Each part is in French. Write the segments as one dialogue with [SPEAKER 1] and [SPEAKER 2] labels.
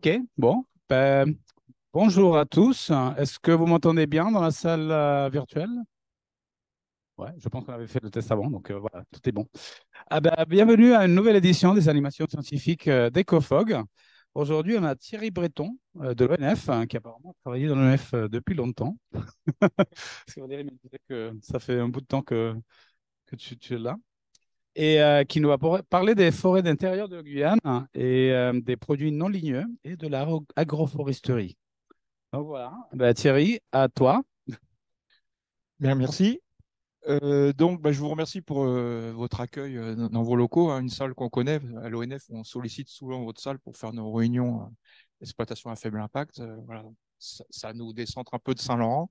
[SPEAKER 1] Ok, bon. Bonjour à tous. Est-ce que vous m'entendez bien dans la salle virtuelle? Ouais, je pense qu'on avait fait le test avant, donc voilà, tout est bon. Bienvenue à une nouvelle édition des animations scientifiques d'EcoFog. Aujourd'hui, on a Thierry Breton de l'ONF, qui apparemment a travaillé dans l'ONF depuis longtemps. Parce que Valérie me disait que ça fait un bout de temps que tu es là. Et qui nous va parler des forêts d'intérieur de Guyane et des produits non ligneux et de l'agroforesterie. Donc voilà, Thierry, à toi.
[SPEAKER 2] Bien, merci. Je vous remercie pour votre accueil dans vos locaux, hein, une salle qu'on connaît. À l'ONF, on sollicite souvent votre salle pour faire nos réunions d'exploitation à faible impact. Voilà. Ça nous décentre un peu de Saint-Laurent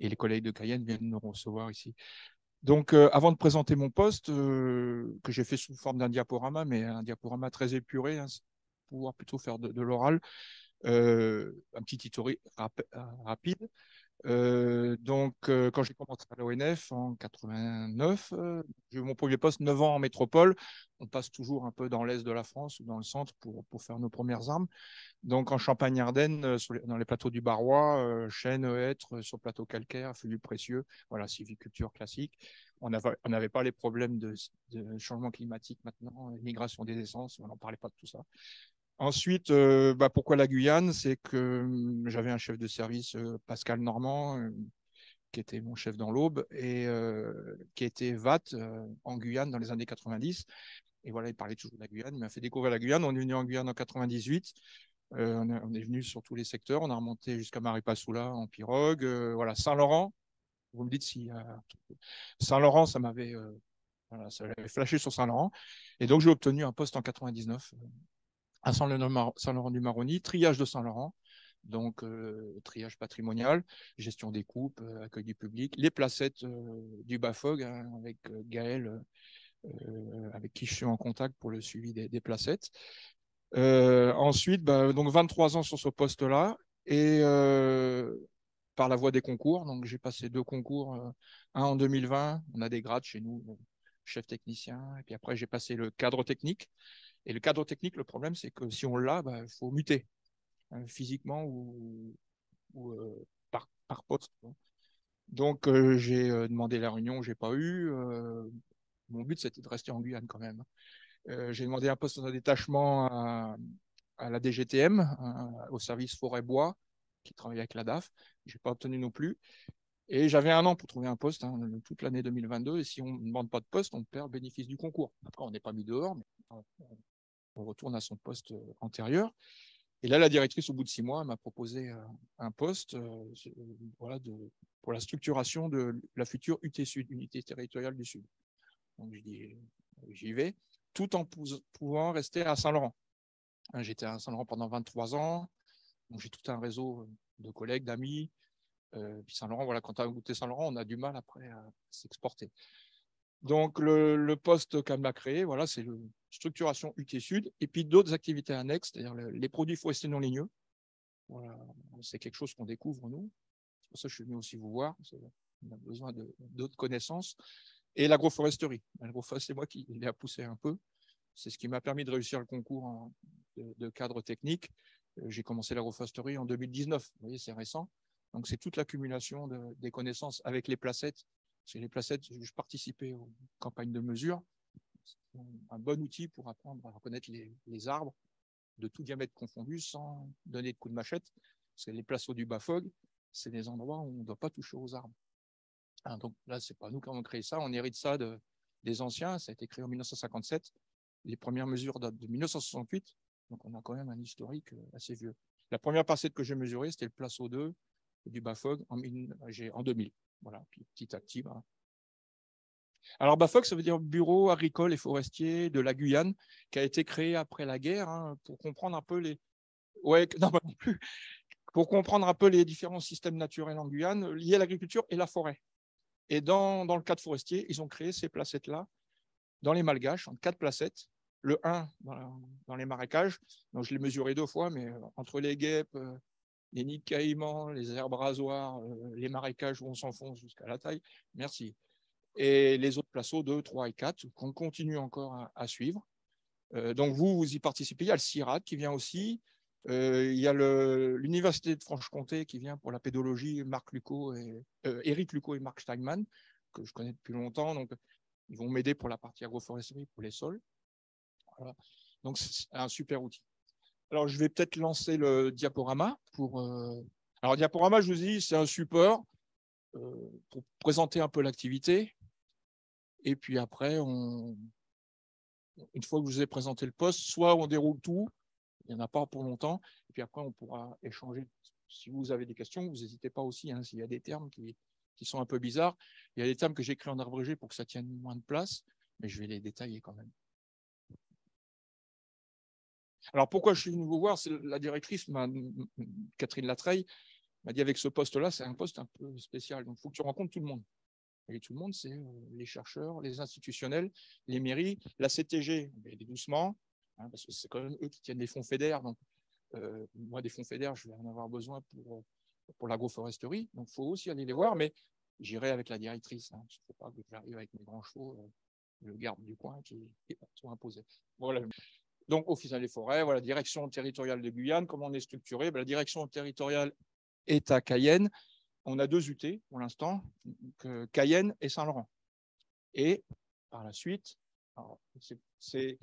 [SPEAKER 2] et les collègues de Cayenne viennent nous recevoir ici. Avant de présenter mon poste, que j'ai fait sous forme d'un diaporama, mais un diaporama très épuré, hein, pour pouvoir plutôt faire de l'oral, un petit tutoriel rapide. Quand j'ai commencé à l'ONF en 89, j'ai eu mon premier poste 9 ans en métropole. On passe toujours un peu dans l'est de la France ou dans le centre pour faire nos premières armes. Donc, en Champagne-Ardenne, dans les plateaux du Barrois, chênes, hêtres, sur le plateau calcaire, feuillus précieux, voilà, sylviculture classique. On n'avait pas les problèmes de changement climatique maintenant, migration des essences, on n'en parlait pas de tout ça. Ensuite, pourquoi la Guyane? C'est que j'avais un chef de service, Pascal Normand, qui était mon chef dans l'Aube et qui était VAT en Guyane dans les années 90. Et voilà, il parlait toujours de la Guyane. Il m'a fait découvrir la Guyane. On est venu en Guyane en 98. On est venu sur tous les secteurs. On a remonté jusqu'à Maripasoula en pirogue. Voilà, Saint-Laurent. Vous me dites si Saint-Laurent, voilà, ça m'avait flashé sur Saint-Laurent. Et donc, j'ai obtenu un poste en 99 à Saint-Laurent-du-Maroni, triage de Saint-Laurent, donc triage patrimonial, gestion des coupes, accueil du public, les placettes du BAFOG, hein, avec Gaël, avec qui je suis en contact pour le suivi des placettes. Ensuite, donc 23 ans sur ce poste-là, et par la voie des concours, donc j'ai passé deux concours, un en 2020, on a des grades chez nous, chef technicien, et puis après j'ai passé le cadre technique. Et le cadre technique, le problème, c'est que si on l'a, il faut muter physiquement ou par poste. Donc, j'ai demandé la réunion, je n'ai pas eu. Mon but, c'était de rester en Guyane quand même. J'ai demandé un poste de détachement à la DGTM, au service forêt-bois, qui travaille avec la DAF. Je n'ai pas obtenu non plus. Et j'avais un an pour trouver un poste, hein, toute l'année 2022. Et si on ne demande pas de poste, on perd le bénéfice du concours. Après, on n'est pas mis dehors, mais on retourne à son poste antérieur. Et là, la directrice, au bout de 6 mois, m'a proposé un poste voilà, pour la structuration de la future UT Sud, Unité territoriale du Sud. Donc, je dis, j'y vais, tout en pouvant rester à Saint-Laurent. J'étais à Saint-Laurent pendant 23 ans, donc j'ai tout un réseau de collègues, d'amis. Puis Saint-Laurent, voilà, quand on a goûté Saint-Laurent, on a du mal après à s'exporter. Donc, le poste qu'elle m'a créé, voilà, c'est la structuration UT Sud, et puis d'autres activités annexes, c'est-à-dire les produits forestiers non ligneux. Voilà, c'est quelque chose qu'on découvre, nous. C'est pour ça que je suis venu aussi vous voir. On a besoin d'autres connaissances. Et l'agroforesterie. L'agroforesterie, c'est moi qui l'ai poussé un peu. C'est ce qui m'a permis de réussir le concours de cadre technique. J'ai commencé l'agroforesterie en 2019. Vous voyez, c'est récent. Donc, c'est toute l'accumulation des connaissances avec les placettes. C'est les placettes, je participais aux campagnes de mesure. C'est un bon outil pour apprendre à reconnaître les arbres de tout diamètre confondu sans donner de coup de machette. Parce que les placeaux du BAFOG, c'est des endroits où on ne doit pas toucher aux arbres. Hein, donc là, ce n'est pas nous qui avons créé ça, on hérite ça des anciens. Ça a été créé en 1957. Les premières mesures datent de 1968. Donc on a quand même un historique assez vieux. La première parcelle que j'ai mesurée, c'était le placeau 2 du BAFOG en 2000. Voilà, puis petit à petit. Alors, BAFOG, ça veut dire Bureau agricole et forestier de la Guyane, qui a été créé après la guerre, hein, pour comprendre un peu les. Ouais, non, pas non plus. Pour comprendre un peu les différents systèmes naturels en Guyane liés à l'agriculture et la forêt. Et dans le cadre forestier, ils ont créé ces placettes-là dans les Malgaches, en 4 placettes. Le 1 dans les marécages, donc je l'ai mesuré 2 fois, mais entre les guêpes, les nids de caïmans, les herbes rasoirs, les marécages où on s'enfonce jusqu'à la taille, merci. Et les autres placeaux 2, 3 et 4 qu'on continue encore à suivre. Donc vous y participez. Il y a le CIRAD qui vient aussi. Il y a l'Université de Franche-Comté qui vient pour la pédologie, Éric Lucot et Marc Steinmann, que je connais depuis longtemps. Donc, ils vont m'aider pour la partie agroforesterie, pour les sols. Voilà. Donc, c'est un super outil. Alors, je vais peut-être lancer le diaporama. Alors, diaporama, je vous dis, c'est un support pour présenter un peu l'activité. Et puis après, une fois que je vous ai présenté le poste, soit on déroule tout, il n'y en a pas pour longtemps, et puis après, on pourra échanger. Si vous avez des questions, vous n'hésitez pas aussi, hein, s'il y a des termes qui sont un peu bizarres. Il y a des termes que j'ai écrits en abrégé pour que ça tienne moins de place, mais je vais les détailler quand même. Alors, pourquoi je suis venu vous voir? C'est la directrice, Catherine Latreille, m'a dit avec ce poste-là, c'est un poste un peu spécial. Donc, il faut que tu rencontres tout le monde. Et tout le monde, c'est les chercheurs, les institutionnels, les mairies, la CTG, mais doucement, hein, parce que c'est quand même eux qui tiennent les fonds FEDER. Donc, moi, des fonds FEDER, je vais en avoir besoin pour l'agroforesterie. Donc, il faut aussi aller les voir, mais j'irai avec la directrice. Hein. Il ne faut pas que j'arrive avec mes grands chevaux, le garde du coin qui est tout imposé. Voilà. Donc, Office des forêts, voilà, direction territoriale de Guyane. Comment on est structuré? La direction territoriale est à Cayenne. On a 2 UT pour l'instant, Cayenne et Saint-Laurent. Et par la suite, c'est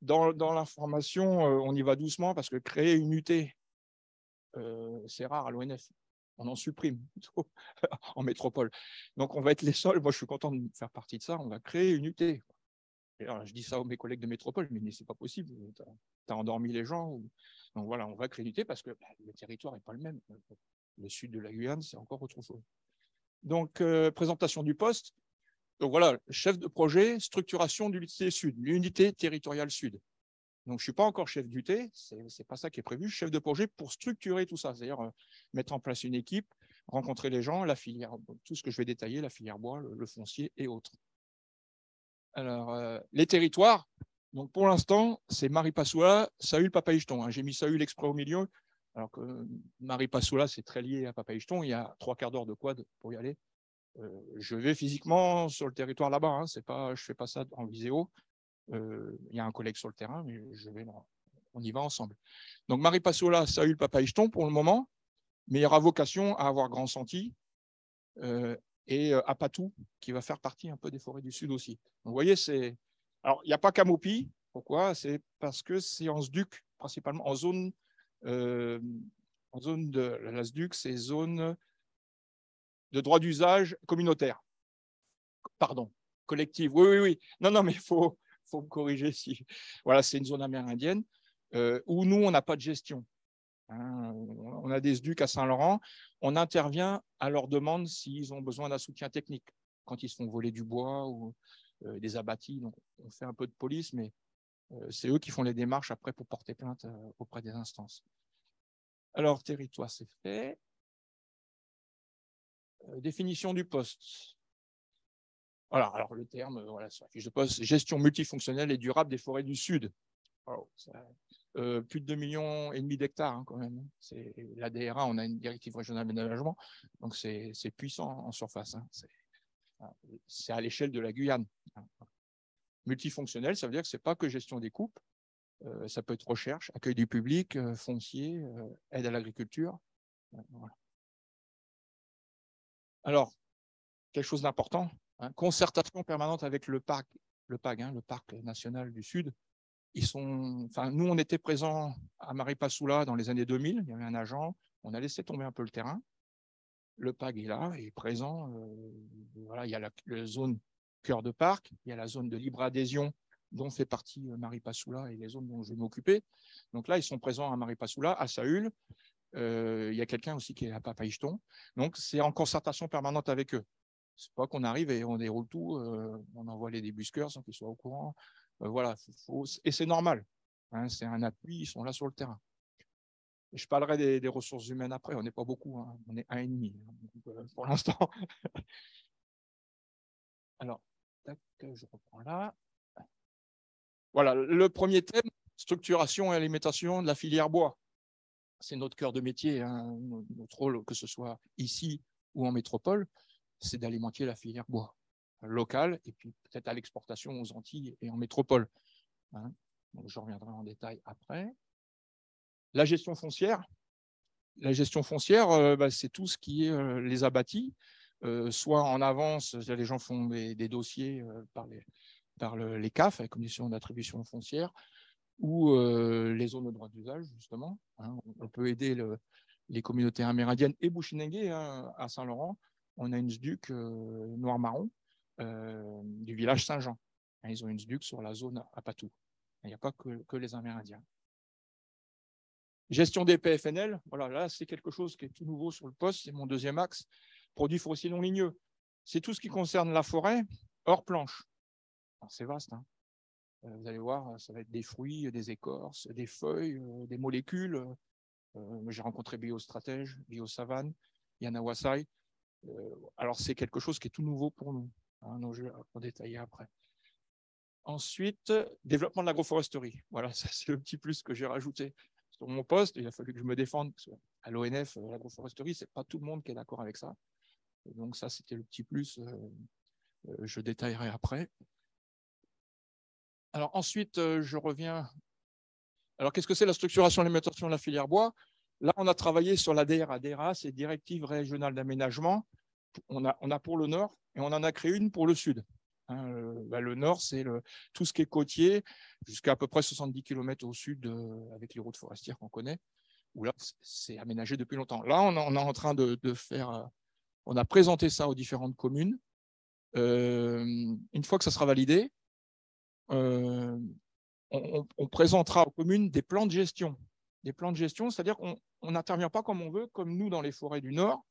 [SPEAKER 2] dans l'information, on y va doucement parce que créer une UT, c'est rare à l'ONF. On en supprime en métropole. Donc, on va être les seuls. Moi, je suis content de faire partie de ça. On va créer une UT. Alors, je dis ça à mes collègues de métropole, mais c'est pas possible. Tu as endormi les gens. Donc voilà, on va créer une UT parce que le territoire n'est pas le même. Le sud de la Guyane, c'est encore autre chose. Donc, présentation du poste. Donc voilà, chef de projet, structuration de l'unité sud, l'unité territoriale sud. Donc, je ne suis pas encore chef d'unité, ce n'est pas ça qui est prévu, chef de projet pour structurer tout ça, c'est-à-dire mettre en place une équipe, rencontrer les gens, la filière, tout ce que je vais détailler, la filière bois, le foncier et autres. Alors, les territoires, donc pour l'instant, c'est Maripasoula, Saül, Papaïcheton. Hein. J'ai mis Saül exprès au milieu, alors que Maripasoula, c'est très lié à Papaïcheton, il y a 3/4 d'heure de quad pour y aller. Je vais physiquement sur le territoire là-bas, hein. Je ne fais pas ça en vidéo. Il y a un collègue sur le terrain, mais on y va ensemble. Donc Maripasoula, Saül, Papaïcheton pour le moment, mais il y aura vocation à avoir Grand Senti et Apatou, qui va faire partie un peu des forêts du Sud aussi. Donc, vous voyez, alors il n'y a pas Camopi. Pourquoi? C'est parce que c'est en SDUC, principalement en zone de la SDUC, c'est zone de droit d'usage communautaire. Pardon, collective. Oui, oui, oui. Non, mais il faut me corriger si. Voilà, c'est une zone amérindienne où nous, on n'a pas de gestion. Hein. On a des SDUC à Saint-Laurent. On intervient à leur demande s'ils ont besoin d'un soutien technique, quand ils se font voler du bois ou des abattis. Donc, on fait un peu de police, mais c'est eux qui font les démarches après pour porter plainte auprès des instances. Alors, territoire, c'est fait. Définition du poste. Voilà, alors le terme, voilà, sur la fiche de poste, gestion multifonctionnelle et durable des forêts du Sud. Oh, plus de 2,5 millions d'hectares hein, quand même. C'est la DRA, on a une directive régionale d'aménagement, donc c'est puissant en surface. Hein. C'est à l'échelle de la Guyane. Multifonctionnel, ça veut dire que c'est pas que gestion des coupes, ça peut être recherche, accueil du public, foncier, aide à l'agriculture. Voilà. Alors, quelque chose d'important, hein, concertation permanente avec le PAG, hein, le Parc national du Sud. Nous, on était présents à Maripasoula dans les années 2000. Il y avait un agent. On a laissé tomber un peu le terrain. Le PAG est là, il est présent. Voilà, il y a la zone cœur de parc. Il y a la zone de libre adhésion dont fait partie Maripasoula et les zones dont je vais m'occuper. Donc là, ils sont présents à Maripasoula, à Saül. Il y a quelqu'un aussi qui est à Papaïcheton. Donc, c'est en concertation permanente avec eux. C'est pas qu'on arrive et on déroule tout, on envoie les débusqueurs sans qu'ils soient au courant. Voilà, et c'est normal. Hein, c'est un appui, ils sont là sur le terrain. Et je parlerai des ressources humaines après, on n'est pas beaucoup, hein, on est 1,5 pour l'instant. Alors, tac, je reprends là. Voilà, le premier thème, structuration et alimentation de la filière bois. C'est notre cœur de métier, hein, notre rôle, que ce soit ici ou en métropole, c'est d'alimenter la filière bois locale et puis peut-être à l'exportation aux Antilles et en métropole. Hein. Donc, je reviendrai en détail après. La gestion foncière, c'est tout ce qui est les abattis, soit en avance, les gens font des dossiers par les CAF, les commissions d'attribution foncière, ou les zones de droit d'usage, justement. Hein. On peut aider les communautés amérindiennes et Bushinengue à Saint-Laurent. On a une SDUC noir-marron du village Saint-Jean. Hein, ils ont une SDUC sur la zone à Patou. Il n'y a pas que les Amérindiens. Gestion des PFNL, voilà, là c'est quelque chose qui est tout nouveau sur le poste, c'est mon deuxième axe. Produits forestiers non ligneux, c'est tout ce qui concerne la forêt hors planche. C'est vaste, hein. Vous allez voir, ça va être des fruits, des écorces, des feuilles, des molécules. J'ai rencontré Biostratège, Biosavane, Yana Wasai. Alors c'est quelque chose qui est tout nouveau pour nous. Hein, donc je vais détailler après. Ensuite, développement de l'agroforesterie. Voilà, ça c'est le petit plus que j'ai rajouté sur mon poste. Il a fallu que je me défende. Parce qu'à l'ONF, l'agroforesterie, c'est pas tout le monde qui est d'accord avec ça. Et donc ça, c'était le petit plus. Je détaillerai après. Alors ensuite, je reviens. Alors qu'est-ce que c'est la structuration et l'alimentation de la filière bois? Là, on a travaillé sur la DRA. DRA, c'est Directive régionale d'aménagement. On a pour le nord et on en a créé une pour le sud. Hein, le nord, c'est tout ce qui est côtier, jusqu'à à peu près 70 km au sud, avec les routes forestières qu'on connaît, où là, c'est aménagé depuis longtemps. Là, on est en train de faire, on a présenté ça aux différentes communes. Une fois que ça sera validé, on présentera aux communes des plans de gestion. Des plans de gestion, c'est-à-dire qu'on n'intervient pas comme on veut, comme nous dans les forêts du Nord,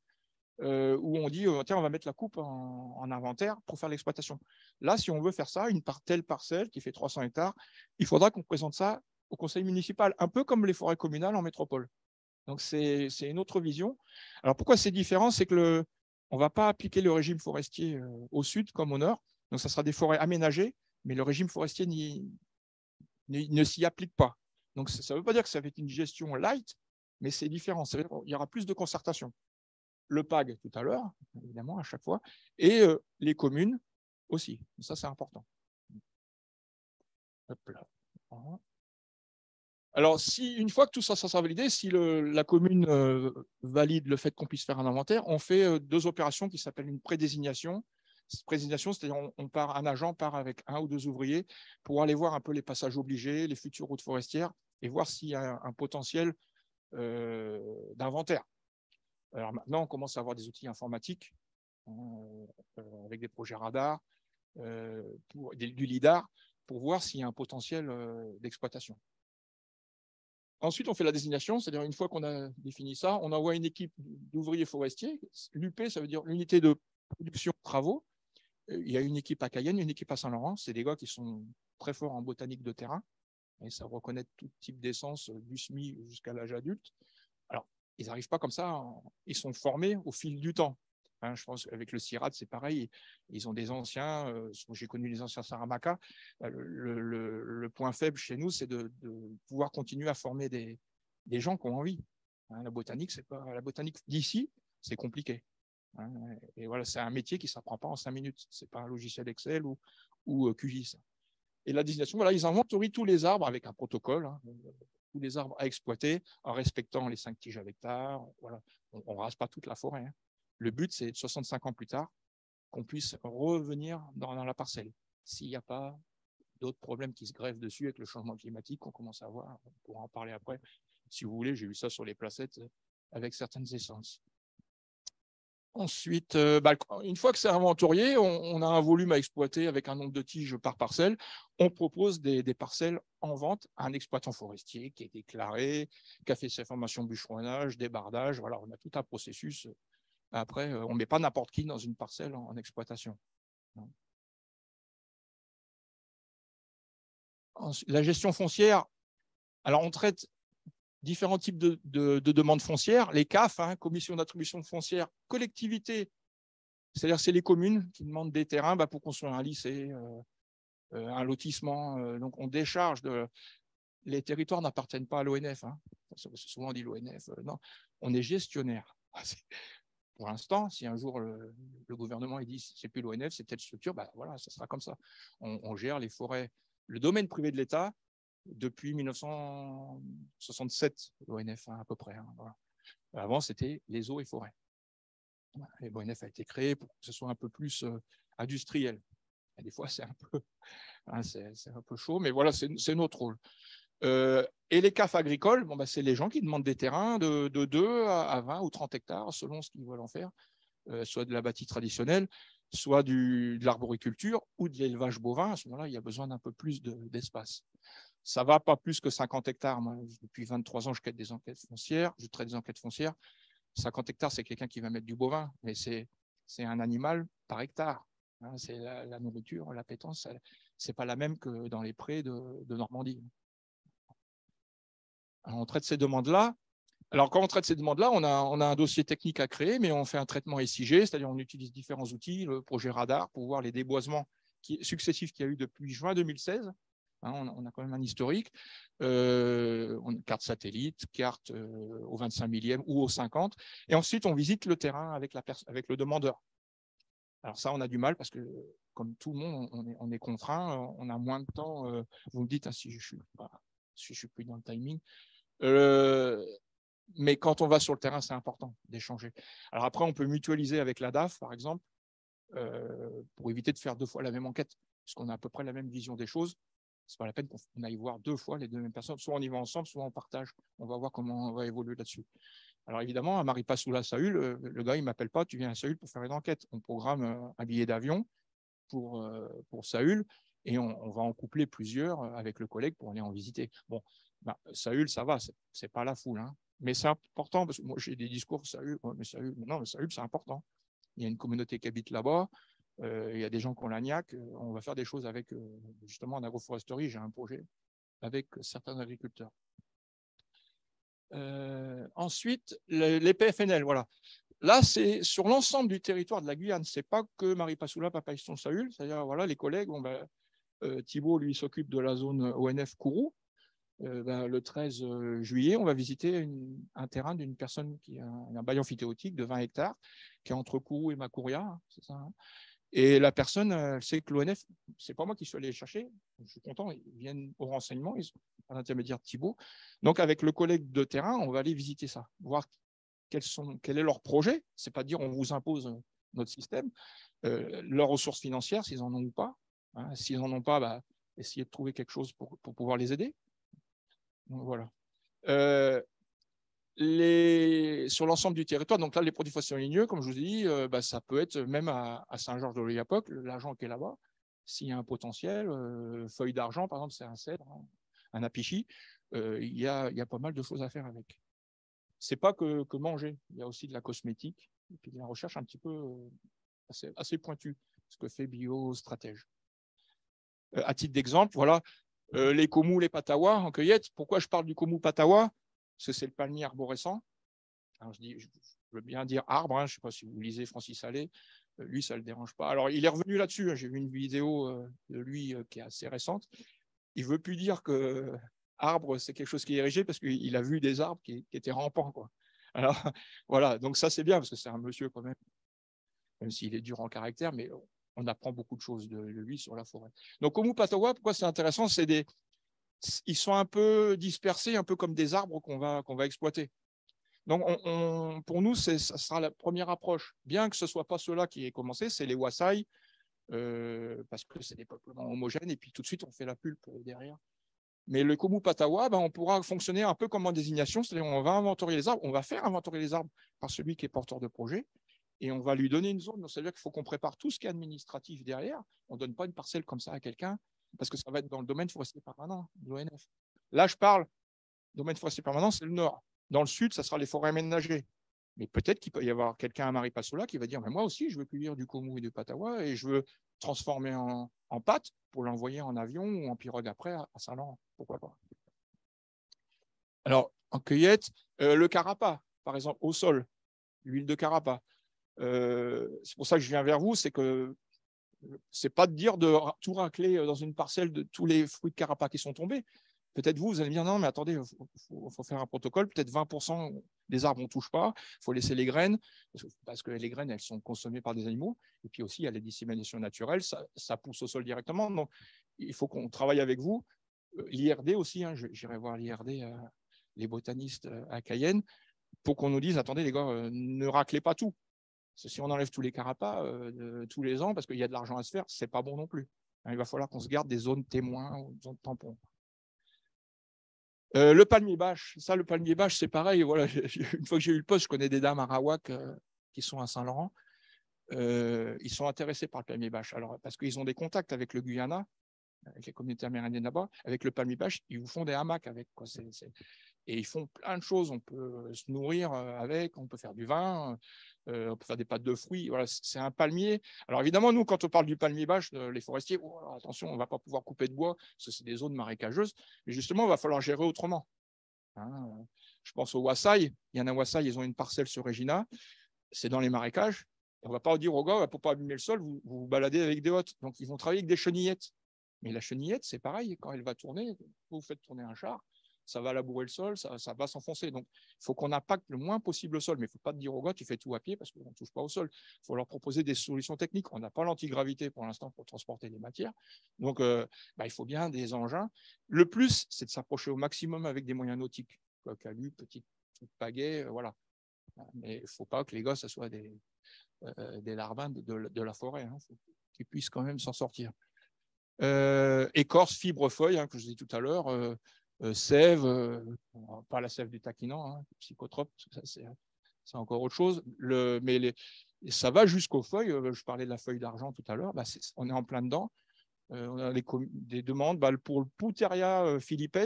[SPEAKER 2] où on dit tiens, on va mettre la coupe en inventaire pour faire l'exploitation. Là, si on veut faire ça, telle parcelle qui fait 300 hectares, il faudra qu'on présente ça au conseil municipal, un peu comme les forêts communales en métropole. Donc, c'est une autre vision. Alors, pourquoi c'est différent? C'est que on ne va pas appliquer le régime forestier au sud comme au nord. Donc, ça sera des forêts aménagées, mais le régime forestier ne s'y applique pas. Donc, ça ne veut pas dire que ça va être une gestion light, mais c'est différent. Il y aura plus de concertation. Le PAG tout à l'heure, évidemment, à chaque fois, et les communes aussi. Ça, c'est important. Hop là. Alors, une fois que tout ça sera validé, si la commune valide le fait qu'on puisse faire un inventaire, on fait deux opérations qui s'appellent une prédésignation. Prédésignation, c'est-à-dire un agent part avec un ou deux ouvriers pour aller voir un peu les passages obligés, les futures routes forestières, et voir s'il y a un potentiel d'inventaire. Alors maintenant, on commence à avoir des outils informatiques avec des projets radars, du LIDAR, pour voir s'il y a un potentiel d'exploitation. Ensuite, on fait la désignation, c'est-à-dire une fois qu'on a défini ça, on envoie une équipe d'ouvriers forestiers. L'UP, ça veut dire l'unité de production travaux. Il y a une équipe à Cayenne, une équipe à Saint-Laurent. C'est des gars qui sont très forts en botanique de terrain et savent reconnaître tout type d'essence, du SMI jusqu'à l'âge adulte. Alors, ils n'arrivent pas comme ça, ils sont formés au fil du temps. Hein, je pense qu'avec le CIRAD, c'est pareil. Ils ont des anciens, j'ai connu les anciens Saramacca. Le point faible chez nous, c'est de pouvoir continuer à former des gens qui ont envie. Hein, la botanique d'ici, c'est compliqué. Hein, et voilà, c'est un métier qui ne s'apprend pas en 5 minutes. Ce n'est pas un logiciel Excel ou QGIS. Et la désignation, voilà, ils inventorient tous les arbres avec un protocole, hein, tous les arbres à exploiter en respectant les 5 tiges à l'hectare. Voilà. On ne rase pas toute la forêt. Hein. Le but, c'est 65 ans plus tard qu'on puisse revenir dans la parcelle. S'il n'y a pas d'autres problèmes qui se greffent dessus avec le changement climatique qu'on commence à voir, on pourra en parler après. Si vous voulez, j'ai vu ça sur les placettes avec certaines essences. Ensuite, une fois que c'est inventorié, on a un volume à exploiter avec un nombre de tiges par parcelle. On propose des parcelles en vente à un exploitant forestier qui est déclaré, qui a fait ses formations bûcheronnage, débardage. Voilà, on a tout un processus. Après, on ne met pas n'importe qui dans une parcelle en exploitation. La gestion foncière, alors on traite différents types de demandes foncières. Les CAF, hein, commission d'attribution foncière, collectivité, c'est-à-dire c'est les communes qui demandent des terrains pour construire un lycée, un lotissement. Donc on décharge les territoires n'appartiennent pas à l'ONF. Hein. C'est souvent dit l'ONF. Non, on est gestionnaire. Pour l'instant, si un jour le gouvernement dit c'est plus l'ONF, c'est telle structure, voilà, ça sera comme ça. On gère les forêts. Le domaine privé de l'État, depuis 1967, l'ONF à peu près. Hein, voilà. Avant, c'était les eaux et forêts. Et l'ONF a été créé pour que ce soit un peu plus industriel. Et des fois, c'est un peu, hein, c'est un peu chaud, mais voilà, c'est notre rôle. Et les CAF agricoles, bon, bah, c'est les gens qui demandent des terrains de 2 à 20 ou 30 hectares, selon ce qu'ils veulent en faire, soit de la bâtie traditionnelle, soit de l'arboriculture ou de l'élevage bovin. À ce moment-là, il y a besoin d'un peu plus d'espace. Ça ne va pas plus que 50 hectares. Moi, depuis 23 ans, je traite des enquêtes foncières. 50 hectares, c'est quelqu'un qui va mettre du bovin, mais c'est un animal par hectare. Hein, c'est la nourriture, l'appétence, ce n'est pas la même que dans les prés de Normandie. Alors, on traite ces demandes-là. Alors, quand on traite ces demandes-là, on a un dossier technique à créer, mais on fait un traitement SIG, c'est-à-dire on utilise différents outils, le projet radar, pour voir les déboisements successifs qu'il y a eu depuis juin 2016. Hein, on a quand même un historique. Carte satellite, carte au 25 millième ou au 50. Et ensuite, on visite le terrain avec le demandeur. Alors ça, on a du mal parce que, comme tout le monde, on est contraint, on a moins de temps. Vous me dites, hein, si je suis plus dans le timing. Mais quand on va sur le terrain, c'est important d'échanger. Alors après, on peut mutualiser avec la DAF, par exemple, pour éviter de faire 2 fois la même enquête, parce qu'on a à peu près la même vision des choses. C'est pas la peine qu'on aille voir 2 fois les 2 mêmes personnes. Soit on y va ensemble, soit on partage. On va voir comment on va évoluer là-dessus. Alors évidemment, à Maripasoula, Saül, le gars, il ne m'appelle pas, tu viens à Saül pour faire une enquête. On programme un billet d'avion pour Saül et on va en coupler plusieurs avec le collègue pour aller en visiter. Bon, bah, Saül, ça va, c'est pas la foule, hein. Mais c'est important, parce que moi j'ai des discours, Saül, ouais, mais Saül, non, mais Saül, c'est important. Il y a une communauté qui habite là-bas, il y a des gens qui ont l'agnac, on va faire des choses avec, justement en agroforesterie, j'ai un projet avec certains agriculteurs. Ensuite, les PFNL, voilà. Là, c'est sur l'ensemble du territoire de la Guyane, c'est pas que Maripasoula, Papaïston, Saül, c'est-à-dire, voilà, les collègues, bon, ben, Thibault, lui, s'occupe de la zone ONF Kourou. Ben, le 13 juillet, on va visiter un terrain d'une personne qui a un bail amphithéotique de 20 hectares, qui est entre Kourou et Makouria, hein, c'est ça, hein. Et la personne, elle sait que l'ONF, c'est pas moi qui suis allé les chercher, je suis content, ils viennent au renseignement, ils sont à l'intermédiaire de Thibault. Donc, avec le collègue de terrain, on va aller visiter ça, voir quel est leur projet. C'est pas dire on vous impose notre système, leurs ressources financières, s'ils en ont ou pas. Hein, s'ils n'en ont pas, bah, essayer de trouver quelque chose pour pouvoir les aider. Donc, voilà. Sur l'ensemble du territoire, donc là, les produits forestiers ligneux, comme je vous ai dit, bah, ça peut être même à Saint-Georges-de-l'Oyapock, l'argent qui est là-bas, s'il y a un potentiel, feuille d'argent, par exemple, c'est un cèdre, hein, un apichi, il y a pas mal de choses à faire avec. C'est pas que manger, il y a aussi de la cosmétique, et puis de la recherche un petit peu assez pointue, ce que fait Biostratège. À titre d'exemple, voilà, les komous, les patawas en cueillette. Pourquoi je parle du komou patawa? Parce que c'est le palmier arborescent. Alors je veux bien dire arbre, hein, je ne sais pas si vous lisez Francis Allais, lui, ça ne le dérange pas. Alors, il est revenu là-dessus, hein, j'ai vu une vidéo de lui qui est assez récente. Il ne veut plus dire que arbre, c'est quelque chose qui est érigé parce qu'il a vu des arbres qui étaient rampants, quoi. Alors, voilà, donc ça, c'est bien parce que c'est un monsieur quand même s'il est dur en caractère, mais on apprend beaucoup de choses de lui sur la forêt. Donc, Komou patawa, pourquoi c'est intéressant? Ils sont un peu dispersés, un peu comme des arbres qu'on va exploiter. Donc, pour nous, ça sera la première approche. Bien que ce ne soit pas ceux-là qui aient commencé, c'est les Wassai, parce que c'est des peuplements homogènes, et puis tout de suite, on fait la pulpe derrière. Mais le Komou patawa, ben, on pourra fonctionner un peu comme en désignation, c'est-à-dire on va inventorier les arbres, on va faire inventorier les arbres par celui qui est porteur de projet, et on va lui donner une zone. Donc, c'est-à-dire qu'il faut qu'on prépare tout ce qui est administratif derrière. On ne donne pas une parcelle comme ça à quelqu'un, parce que ça va être dans le domaine forestier permanent de l'ONF. Là, je parle, domaine forestier permanent, c'est le nord. Dans le sud, ça sera les forêts aménagées. Mais peut-être qu'il peut y avoir quelqu'un à Maripasoula qui va dire, mais moi aussi, je veux cueillir du komou et du patawa et je veux transformer en pâte pour l'envoyer en avion ou en pirogue après à Saint-Laurent. Pourquoi pas? Alors, en cueillette, le carapa, par exemple, au sol, l'huile de carapa. C'est pour ça que je viens vers vous, c'est que c'est pas de dire de tout racler dans une parcelle de tous les fruits de carapa qui sont tombés. Peut-être vous allez me dire, non, mais attendez, il faut faire un protocole, peut-être 20% des arbres on ne touche pas, il faut laisser les graines, parce que les graines, elles sont consommées par des animaux, et puis aussi, il y a les disséminations naturelles, ça pousse au sol directement, donc il faut qu'on travaille avec vous, L'IRD aussi, hein, j'irai voir l'IRD, les botanistes à Cayenne, pour qu'on nous dise, attendez les gars, ne raclez pas tout. Parce que si on enlève tous les carapas tous les ans, parce qu'il y a de l'argent à se faire, c'est pas bon non plus. Il va falloir qu'on se garde des zones témoins ou des zones tampons. Le palmier bâche, le palmier bâche, c'est pareil. Voilà, une fois que j'ai eu le poste, je connais des dames à Rawak qui sont à Saint-Laurent. Ils sont intéressés par le palmier bâche. Alors, parce qu'ils ont des contacts avec le Guyana, avec les communautés amérindiennes là-bas, avec le palmier bâche, ils vous font des hamacs avec. Quoi. Et ils font plein de choses. On peut se nourrir avec, on peut faire du vin, on peut faire des pâtes de fruits. Voilà, c'est un palmier. Alors évidemment, nous, quand on parle du palmier bâche, les forestiers, oh, attention, on ne va pas pouvoir couper de bois, parce que c'est des zones marécageuses. Mais justement, il va falloir gérer autrement. Hein. Je pense au Wassai. Il y en a un Wassai, ils ont une parcelle sur Regina. C'est dans les marécages. On ne va pas dire aux gars, pour ne pas abîmer le sol, vous vous baladez avec des hottes. Donc, ils vont travailler avec des chenillettes. Mais la chenillette, c'est pareil. Quand elle va tourner, vous faites tourner un char, ça va labourer le sol, ça va s'enfoncer. Donc, il faut qu'on impacte le moins possible le sol. Mais il ne faut pas dire aux gars, tu fais tout à pied parce qu'on ne touche pas au sol. Il faut leur proposer des solutions techniques. On n'a pas l'antigravité pour l'instant pour transporter les matières. Donc, il faut bien des engins. Le plus, c'est de s'approcher au maximum avec des moyens nautiques. Calus, petites pagaies, voilà. Mais il ne faut pas que les gars, ce soit des larvins de la forêt. Il faut qu'ils puissent quand même s'en sortir. Écorce, fibre, feuille, que je disais tout à l'heure, sève, pas la sève du taquinant, psychotrope, c'est encore autre chose. Mais ça va jusqu'aux feuilles. Je parlais de la feuille d'argent tout à l'heure. On est en plein dedans. On a des demandes pour le Pouteria philippes.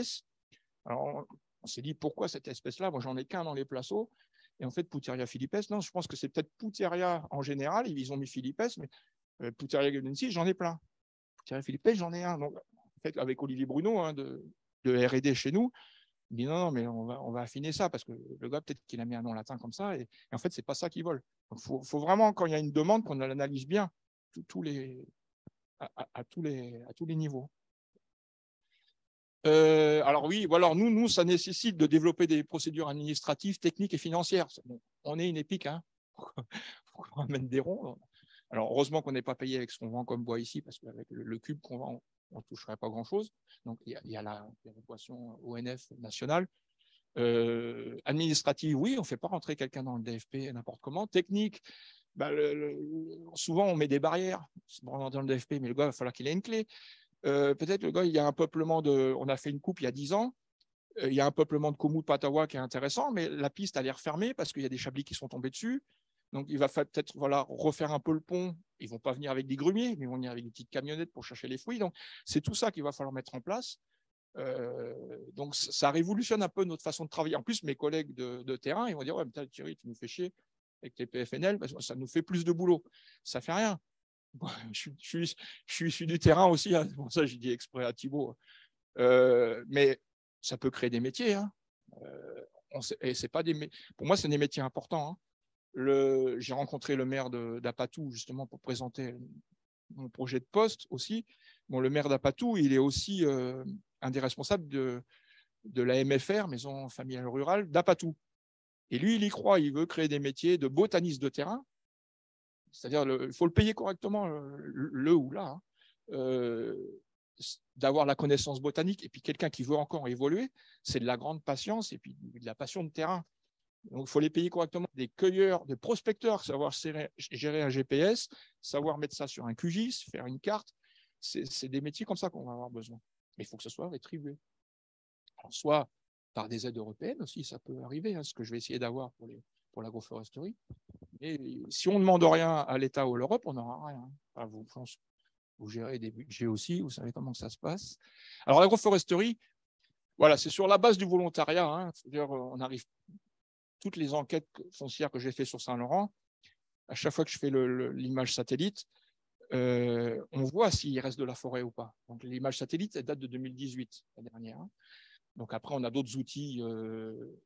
[SPEAKER 2] Alors, on s'est dit pourquoi cette espèce-là? Moi, j'en ai qu'un dans les placeaux. Et en fait, Pouteria philippes, non, je pense que c'est peut-être Pouteria en général. Ils ont mis philippes, mais Pouteria gueldensis, j'en ai plein. Pouteria philippes, j'en ai un. Donc, en fait, avec Olivier Bruno de R&D chez nous, il dit non, mais on va affiner ça parce que le gars, peut-être qu'il a mis un nom latin comme ça. Et en fait, c'est pas ça qu'ils veulent. Donc, faut vraiment, quand il y a une demande, qu'on l'analyse bien à tous les niveaux. Alors oui, alors nous, ça nécessite de développer des procédures administratives, techniques et financières. Bon, on est une épique, hein. Faut qu'on ramène des ronds. Alors heureusement qu'on n'est pas payé avec ce qu'on vend comme bois ici, parce qu'avec le cube qu'on vend, on ne toucherait pas grand-chose. Donc il y a la l'équation ONF nationale. Administrative, oui, on ne fait pas rentrer quelqu'un dans le DFP n'importe comment. Technique, souvent on met des barrières. Dans le DFP, mais le gars, il va falloir qu'il ait une clé. Peut-être le gars, il y a un peuplement on a fait une coupe il y a 10 ans, il y a un peuplement de Komoot-Patawa qui est intéressant, mais la piste a l'air fermée parce qu'il y a des chablis qui sont tombés dessus. Donc il va peut-être refaire un peu le pont. Ils ne vont pas venir avec des grumiers, mais ils vont venir avec des petites camionnettes pour chercher les fruits. Donc c'est tout ça qu'il va falloir mettre en place. Donc ça révolutionne un peu notre façon de travailler. En plus, mes collègues de terrain, ils vont dire, ouais, mais Thierry, tu nous fais chier avec tes PFNL, parce que ça nous fait plus de boulot. Ça ne fait rien. Je suis issu du terrain aussi, c'est pour ça que j'ai dit exprès à Thibault. Mais ça peut créer des métiers. Et c'est pas pour moi, c'est des métiers importants. J'ai rencontré le maire d'Apatou justement pour présenter mon projet de poste aussi. Bon, le maire d'Apatou, il est aussi un des responsables de la MFR, Maison familiale rurale d'Apatou. Et lui, il y croit, il veut créer des métiers de botaniste de terrain. C'est-à-dire, il faut le payer correctement, le ou là, d'avoir la connaissance botanique. Et puis, quelqu'un qui veut encore évoluer, c'est de la grande patience et puis de la passion de terrain. Donc, il faut les payer correctement. Des cueilleurs, des prospecteurs, savoir gérer un GPS, savoir mettre ça sur un QGIS, faire une carte. C'est des métiers comme ça qu'on va avoir besoin. Mais il faut que ce soit rétribué. Alors, soit par des aides européennes aussi, ça peut arriver, ce que je vais essayer d'avoir pour l'agroforesterie. Et si on ne demande rien à l'État ou à l'Europe, on n'aura rien. Enfin, vous gérez des budgets aussi, vous savez comment ça se passe. Alors, l'agroforesterie, voilà, c'est sur la base du volontariat. C'est-à-dire, on arrive, toutes les enquêtes foncières que j'ai faites sur Saint-Laurent, à chaque fois que je fais l'image satellite, on voit s'il reste de la forêt ou pas. Donc, l'image satellite, elle date de 2018, la dernière. Donc, après, on a d'autres outils.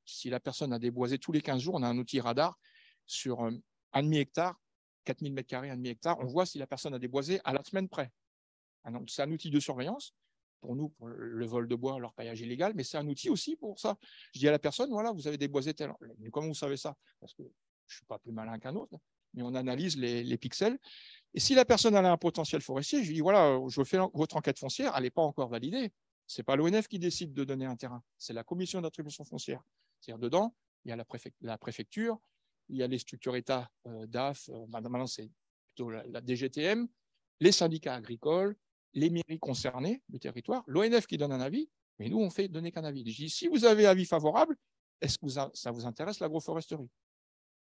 [SPEAKER 2] Si la personne a déboisé tous les 15 jours, on a un outil radar sur un demi-hectare, 4000 mètres carrés, un demi-hectare, on voit si la personne a déboisé à la semaine près. Donc, c'est un outil de surveillance pour nous, pour le vol de bois, leur paillage illégal, mais c'est un outil aussi pour ça. Je dis à la personne, voilà, vous avez déboisé tel. Mais comment vous savez ça? Parce que je ne suis pas plus malin qu'un autre, mais on analyse les pixels. Et si la personne a un potentiel forestier, je lui dis, voilà, je fais votre enquête foncière, elle n'est pas encore validée. Ce n'est pas l'ONF qui décide de donner un terrain, c'est la commission d'attribution foncière. C'est-à-dire dedans, il y a la préfecture, il y a les structures État, DAF, maintenant c'est plutôt la DGTM, les syndicats agricoles, les mairies concernées du territoire, l'ONF qui donne un avis, mais nous, on fait donner qu'un avis. Je dis, si vous avez avis favorable, est-ce que ça vous intéresse l'agroforesterie?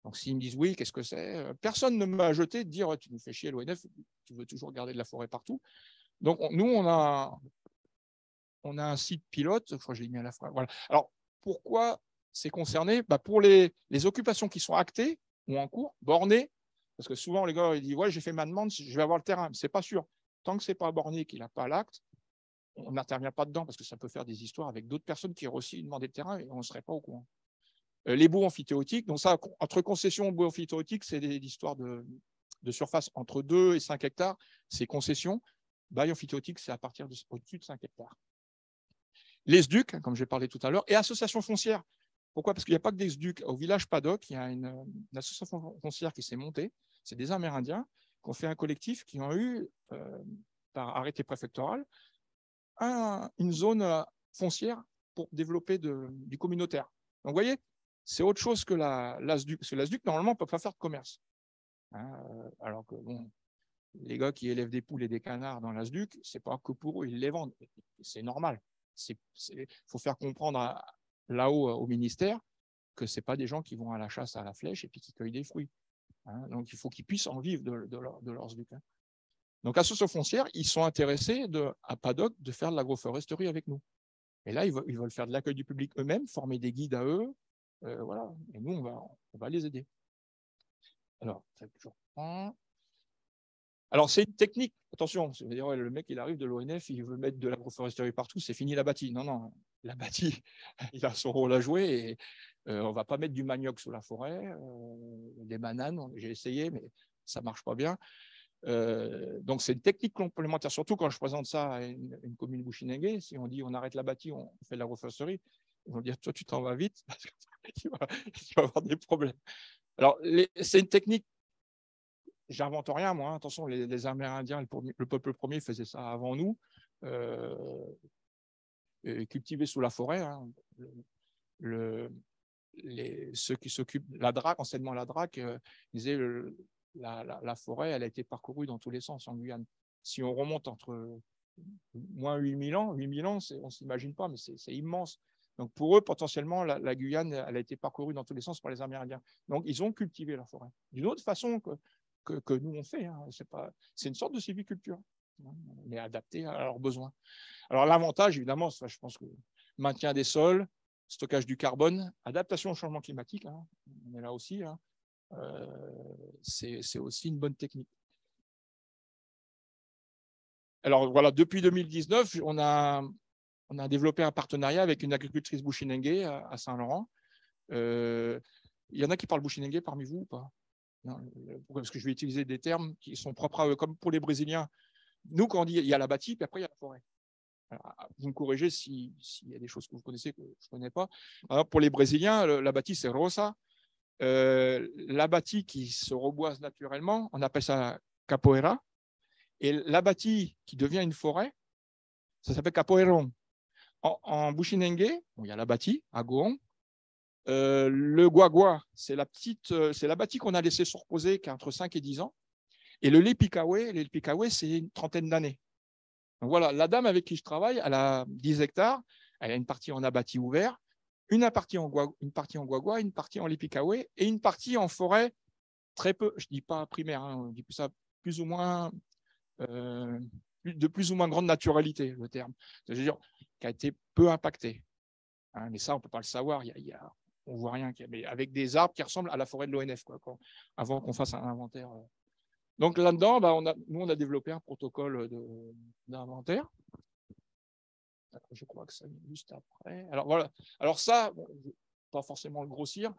[SPEAKER 2] Donc, s'ils me disent oui, qu'est-ce que c'est? Personne ne m'a jeté de dire, tu nous fais chier l'ONF, tu veux toujours garder de la forêt partout. Donc, nous, on a un site pilote, je crois que je l'ai mis à la fin. Voilà. Alors, pourquoi c'est concerné? Pour les occupations qui sont actées ou en cours, bornées, parce que souvent, les gars, ils disent, ouais, j'ai fait ma demande, je vais avoir le terrain. Ce n'est pas sûr. Tant que ce n'est pas borné, qu'il n'a pas l'acte, on n'intervient pas dedans parce que ça peut faire des histoires avec d'autres personnes qui auraient aussi demandé le terrain et on ne serait pas au courant. Les baux amphithéotiques, donc ça, entre concessions et baux amphithéotiques, c'est des histoires de surface entre 2 et 5 hectares, c'est concession. Bail amphithéotique, c'est à partir au-dessus de 5 hectares. Les SDUC, comme j'ai parlé tout à l'heure, et associations foncières. Pourquoi? Parce qu'il n'y a pas que des SDUC. Au village Paddock, il y a une association foncière qui s'est montée. C'est des Amérindiens qui ont fait un collectif, qui ont eu, par arrêté préfectoral, une zone foncière pour développer du communautaire. Donc, vous voyez, c'est autre chose que l'ASDUC. Parce que l'ASDUC, normalement, ne peut pas faire de commerce. Alors que, bon, les gars qui élèvent des poules et des canards dans l'ASDUC, ce n'est pas que pour eux, ils les vendent. C'est normal. Il faut faire comprendre là-haut au ministère que ce n'est pas des gens qui vont à la chasse à la flèche et puis qui cueillent des fruits. Donc, il faut qu'ils puissent en vivre de leurs SDUC. Donc, associations foncières, ils sont intéressés à Paddock de faire de l'agroforesterie avec nous. Et là, ils veulent faire de l'accueil du public eux-mêmes, former des guides à eux. Voilà. Et nous, on va les aider. Alors, c'est une technique. Attention, c'est-à-dire, le mec, il arrive de l'ONF, il veut mettre de l'agroforesterie partout, c'est fini la bâtie. Non, non, la bâtie, il a son rôle à jouer et on ne va pas mettre du manioc sous la forêt, des bananes, j'ai essayé, mais ça ne marche pas bien. Donc, c'est une technique complémentaire, surtout quand je présente ça à une commune bouchinengue. Si on dit on arrête la bâtie, on fait de l'agroforesterie, ils vont dire toi, tu t'en vas vite parce que tu vas avoir des problèmes. Alors, c'est une technique, j'invente rien, moi. Attention, les Amérindiens, le peuple premier faisait ça avant nous, cultivé sous la forêt. Ceux qui s'occupent de la DRAC, enseignement la DRAC, disaient la forêt, elle a été parcourue dans tous les sens en Guyane. Si on remonte entre moins 8000 ans, on ne s'imagine pas, mais c'est immense. Donc pour eux, potentiellement, la Guyane, elle a été parcourue dans tous les sens par les Amérindiens. Donc ils ont cultivé la forêt d'une autre façon que nous on fait. C'est une sorte de sylviculture. On est adapté à leurs besoins. Alors l'avantage, évidemment, je pense que maintien des sols, stockage du carbone, adaptation au changement climatique, on est là aussi. C'est aussi une bonne technique. Alors voilà, depuis 2019, on a développé un partenariat avec une agricultrice bouchinengue à Saint-Laurent. Il y en a qui parlent bouchinengue parmi vous ou pas? Non, parce que je vais utiliser des termes qui sont propres à eux, comme pour les Brésiliens. Nous, quand on dit il y a la bâtie, puis après il y a la forêt. Alors, vous me corrigez s'il y a des choses que vous connaissez que je ne connais pas. Alors, pour les Brésiliens, la bâtie, c'est rosa. La bâtie qui se reboise naturellement, on appelle ça capoeira. Et la bâtie qui devient une forêt, ça s'appelle capoeiron. En Bushinengue, il y a la bâtie, à Goon. Le guagua, c'est la bâtie qu'on a laissée se reposer, qui a entre 5 et 10 ans. Et le lépikawe, c'est une trentaine d'années. Donc voilà, la dame avec qui je travaille, elle a 10 hectares, elle a une partie en abatis ouvert, une partie en guagua, une partie en lépikawe et une partie en forêt très peu, je ne dis pas primaire, on dit ça plus ou moins, de plus ou moins grande naturalité, le terme. C'est-à-dire qui a été peu impacté. Mais ça, on ne peut pas le savoir, on ne voit rien. Mais avec des arbres qui ressemblent à la forêt de l'ONF, avant qu'on fasse un inventaire. Donc là-dedans, nous, on a développé un protocole d'inventaire. Je crois que ça vient juste après. Alors voilà. Alors ça, bon, je ne vais pas forcément le grossir,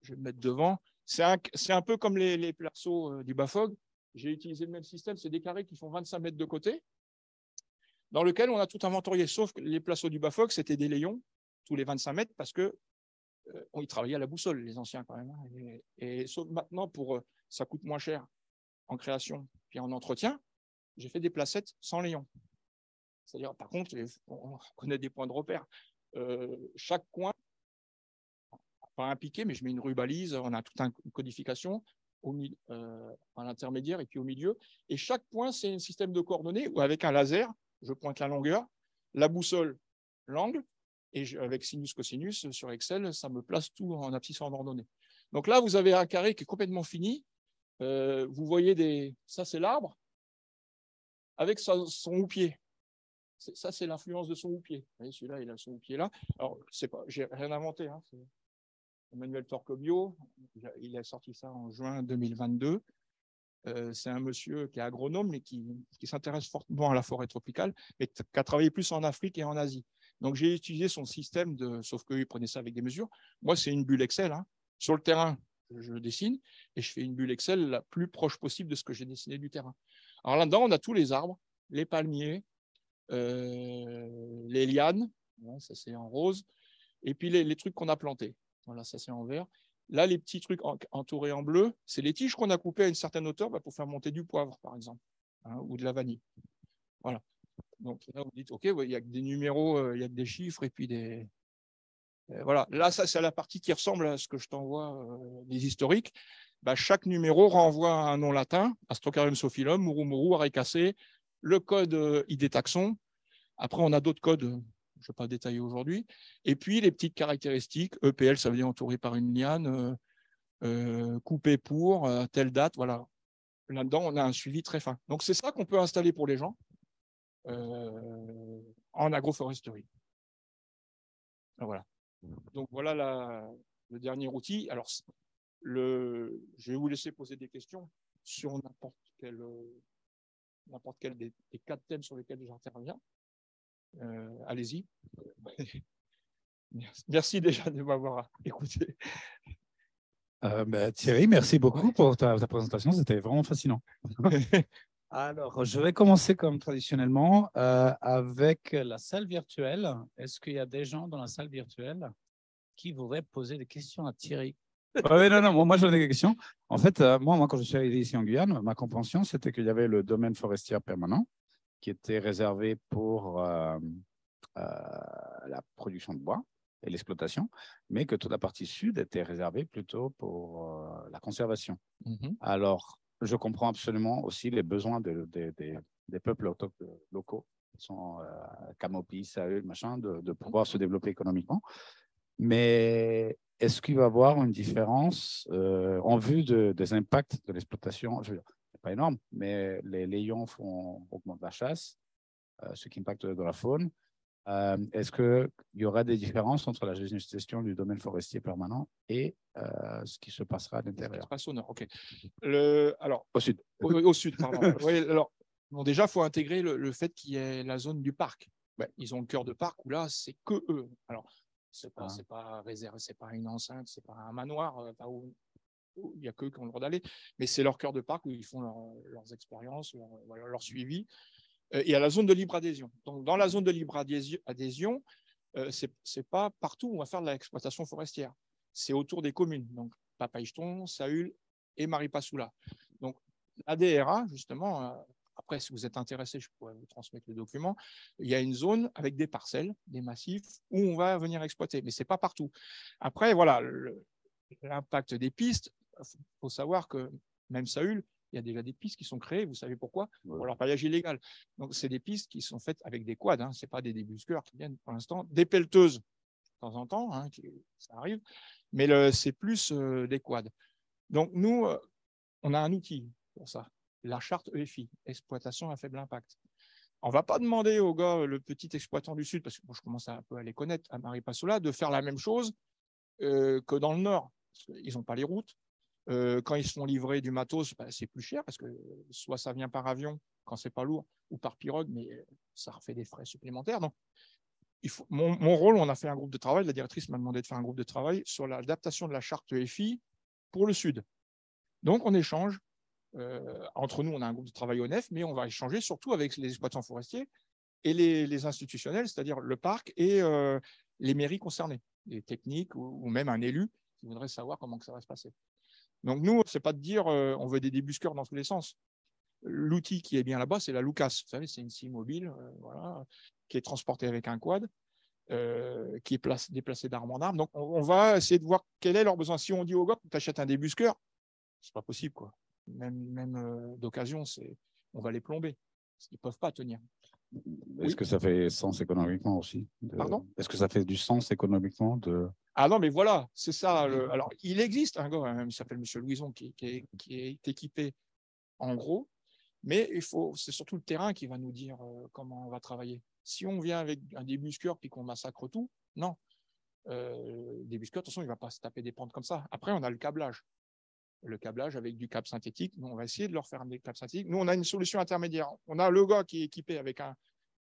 [SPEAKER 2] je vais le mettre devant. C'est un peu comme les placeaux du BAFOG. J'ai utilisé le même système, c'est des carrés qui font 25 mètres de côté, dans lequel on a tout inventorié, sauf que les placeaux du BAFOG, c'était des layons tous les 25 mètres parce que ils travaillaient à la boussole, les anciens quand même. Et sauf maintenant, ça coûte moins cher en création puis en entretien, j'ai fait des placettes sans layons. C'est-à-dire, par contre, on connaît des points de repère. Chaque coin, pas un piqué, mais je mets une rubalise, on a toute une codification à l'intermédiaire et puis au milieu. Et chaque point, c'est un système de coordonnées où avec un laser, je pointe la longueur, la boussole, l'angle, et avec sinus cosinus sur Excel, ça me place tout en abscisse en ordonnée. Donc là, vous avez un carré qui est complètement fini. Vous voyez ça, c'est l'arbre avec son houppier. Ça, c'est l'influence de son houppier. Vous voyez, celui-là, il a son houppier là. Alors, j'ai rien inventé. Hein. Emmanuel Torquebio, il a sorti ça en juin 2022. C'est un monsieur qui est agronome et qui s'intéresse fortement à la forêt tropicale, mais qui a travaillé plus en Afrique et en Asie. Donc, j'ai utilisé son système, sauf qu'il prenait ça avec des mesures. Moi, c'est une bulle Excel. Hein. Sur le terrain, je dessine et je fais une bulle Excel la plus proche possible de ce que j'ai dessiné du terrain. Alors là-dedans, on a tous les arbres, les palmiers, les lianes, ça c'est en rose, et puis les trucs qu'on a plantés. Voilà, ça c'est en vert. Là, les petits trucs entourés en bleu, c'est les tiges qu'on a coupées à une certaine hauteur pour faire monter du poivre, par exemple, hein, ou de la vanille. Voilà. Donc là, vous dites, OK, il y a des numéros, il y a des chiffres, et puis des. Voilà. Là, ça, c'est la partie qui ressemble à ce que je t'envoie des historiques. Chaque numéro renvoie à un nom latin, Astrocarium sophilum, Murumuru, Arecacé, le code ID taxon. Après, on a d'autres codes, je ne vais pas détailler aujourd'hui. Et puis, les petites caractéristiques, EPL, ça veut dire entouré par une liane, coupé pour, telle date, voilà. Là-dedans, on a un suivi très fin. Donc, c'est ça qu'on peut installer pour les gens en agroforesterie. Voilà. Donc, voilà le dernier outil. Alors, je vais vous laisser poser des questions sur n'importe quel des 4 thèmes sur lesquels j'interviens. Allez-y. Merci déjà de m'avoir écouté.
[SPEAKER 1] Thierry, merci beaucoup pour ta présentation. C'était vraiment fascinant. Alors, je vais commencer comme traditionnellement avec la salle virtuelle. Est-ce qu'il y a des gens dans la salle virtuelle qui voudraient poser des questions à Thierry? Oui, non, moi j'en ai des questions. En fait, moi, quand je suis arrivé ici en Guyane, ma compréhension, c'était qu'il y avait le domaine forestier permanent qui était réservé pour la production de bois et l'exploitation, mais que toute la partie sud était réservée plutôt pour la conservation. Alors, je comprends absolument aussi les besoins des peuples locaux, qui sont Camopi, Saül, machin, de pouvoir se développer économiquement. Mais est-ce qu'il va y avoir une différence en vue des impacts de l'exploitation? Ce n'est pas énorme, mais les lions augmentent la chasse, ce qui impacte de la faune. Est-ce qu'il y aura des différences entre la gestion du domaine forestier permanent et ce qui se passera à l'intérieur?
[SPEAKER 2] Au nord, OK. Alors,
[SPEAKER 1] au sud.
[SPEAKER 2] Au sud, pardon. Oui, alors, bon, déjà, il faut intégrer le fait qu'il y ait la zone du parc. Ils ont le cœur de parc où là, c'est que eux. Alors, c'est pas réservé, c'est pas une enceinte, c'est pas un manoir où il n'y a qu'eux qui ont le droit d'aller, mais c'est leur cœur de parc où ils font leurs expériences, leur suivi. Et à la zone de libre adhésion. Donc, dans la zone de libre adhésion, c'est pas partout où on va faire de l'exploitation forestière. C'est autour des communes. Donc, Papaichton, Saül et Maripasoula. Donc, l'ADRA, justement, après, si vous êtes intéressé, je pourrais vous transmettre le document. Il y a une zone avec des parcelles, des massifs où on va venir exploiter, mais ce n'est pas partout. Après, voilà, l'impact des pistes, il faut savoir que même Saül, il y a déjà des pistes qui sont créées, vous savez pourquoi? Pour leur paillage illégal. Donc, c'est des pistes qui sont faites avec des quads, hein, ce n'est pas des débusqueurs qui viennent pour l'instant, des pelleteuses de temps en temps, hein, ça arrive, mais c'est plus des quads. Donc, nous, on a un outil pour ça, la charte EFI, exploitation à faible impact. On ne va pas demander au gars, le petit exploitant du Sud, parce que moi, je commence un peu à les connaître, à Maripasoula, de faire la même chose que dans le Nord. Ils n'ont pas les routes. Quand ils se font livrer du matos, c'est plus cher parce que soit ça vient par avion quand c'est pas lourd ou par pirogue, mais ça refait des frais supplémentaires. Donc, mon rôle, on a fait un groupe de travail, la directrice m'a demandé de faire un groupe de travail sur l'adaptation de la charte EFI pour le Sud. Donc, on échange. Entre nous, on a un groupe de travail au NEF, mais on va échanger surtout avec les exploitants forestiers et les institutionnels, c'est-à-dire le parc et les mairies concernées, les techniques ou même un élu qui voudrait savoir comment que ça va se passer. Donc, nous, ce n'est pas de dire on veut des débusqueurs dans tous les sens. l'outil qui est bien là-bas, c'est la Lucas. Vous savez, c'est une scie mobile, voilà, qui est transportée avec un quad, qui est déplacé d'arme en arme. Donc, on va essayer de voir quel est leur besoin. Si on dit au gars, tu achètes un débusqueur, c'est pas possible, quoi. Même d'occasion, on va les plomber. Ils ne peuvent pas tenir.
[SPEAKER 1] Est-ce que ça fait sens économiquement aussi
[SPEAKER 2] Pardon?
[SPEAKER 1] Est-ce que ça fait du sens économiquement
[SPEAKER 2] Ah non, mais voilà, c'est ça. Alors, il existe un gars, il s'appelle M. Louison, qui est équipé en gros, mais c'est surtout le terrain qui va nous dire comment on va travailler. Si on vient avec un débusqueur puis qu'on massacre tout, non. Le débusqueur, de toute façon, il ne va pas se taper des pentes comme ça. Après, on a le câblage. Le câblage avec du câble synthétique. Nous, on va essayer de leur faire des câbles synthétiques. Nous, on a une solution intermédiaire. On a le gars qui est équipé avec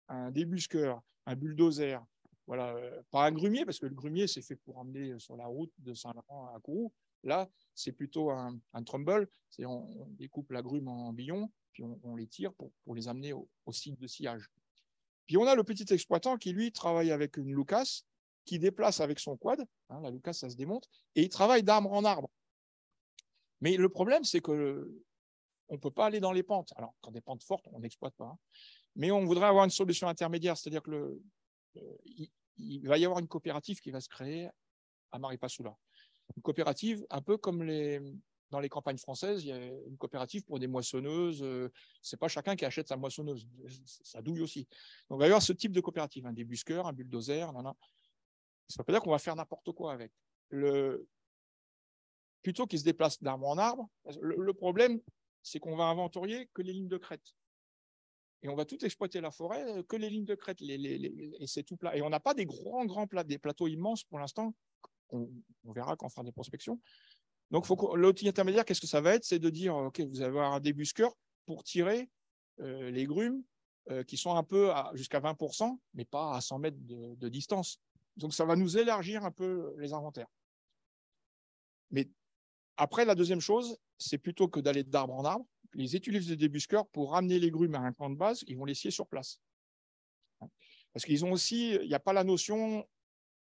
[SPEAKER 2] un débusqueur, un bulldozer, voilà, pas un grumier, parce que le grumier, c'est fait pour emmener sur la route de Saint-Laurent à Kourou. Là, c'est plutôt un trumble, on découpe la grume en billons, puis on les tire pour les amener au site de sciage. Puis on a le petit exploitant qui, lui, travaille avec une Lucas, qui déplace avec son quad, hein, la Lucas, ça se démonte, et il travaille d'arbre en arbre. Mais le problème, c'est qu'on ne peut pas aller dans les pentes. Alors, quand des pentes fortes, on n'exploite pas. Hein. Mais on voudrait avoir une solution intermédiaire, c'est-à-dire il va y avoir une coopérative qui va se créer à Maripasoula. Une coopérative, un peu comme dans les campagnes françaises, il y a une coopérative pour des moissonneuses. C'est pas chacun qui achète sa moissonneuse, ça douille aussi. Donc il va y avoir ce type de coopérative, un débusqueur, un bulldozer. Ça ne veut pas dire qu'on va faire n'importe quoi avec. Plutôt qu'ils se déplacent d'arbre en arbre, le problème, c'est qu'on va inventorier que les lignes de crête. Et on va tout exploiter la forêt, que les lignes de crête, et c'est tout plat. Et on n'a pas des grands des plateaux immenses pour l'instant. On verra quand on fera des prospections. Donc, l'outil intermédiaire, qu'est-ce que ça va être? C'est de dire, OK, vous allez avoir un débusqueur pour tirer les grumes qui sont un peu jusqu'à 20%, mais pas à 100 mètres de distance. Donc, ça va nous élargir un peu les inventaires. Mais après, la deuxième chose, c'est plutôt que d'aller d'arbre en arbre, ils utilisent des débusqueurs pour ramener les grumes à un camp de base, ils vont les scier sur place. Parce qu'ils ont aussi, il n'y a pas la notion,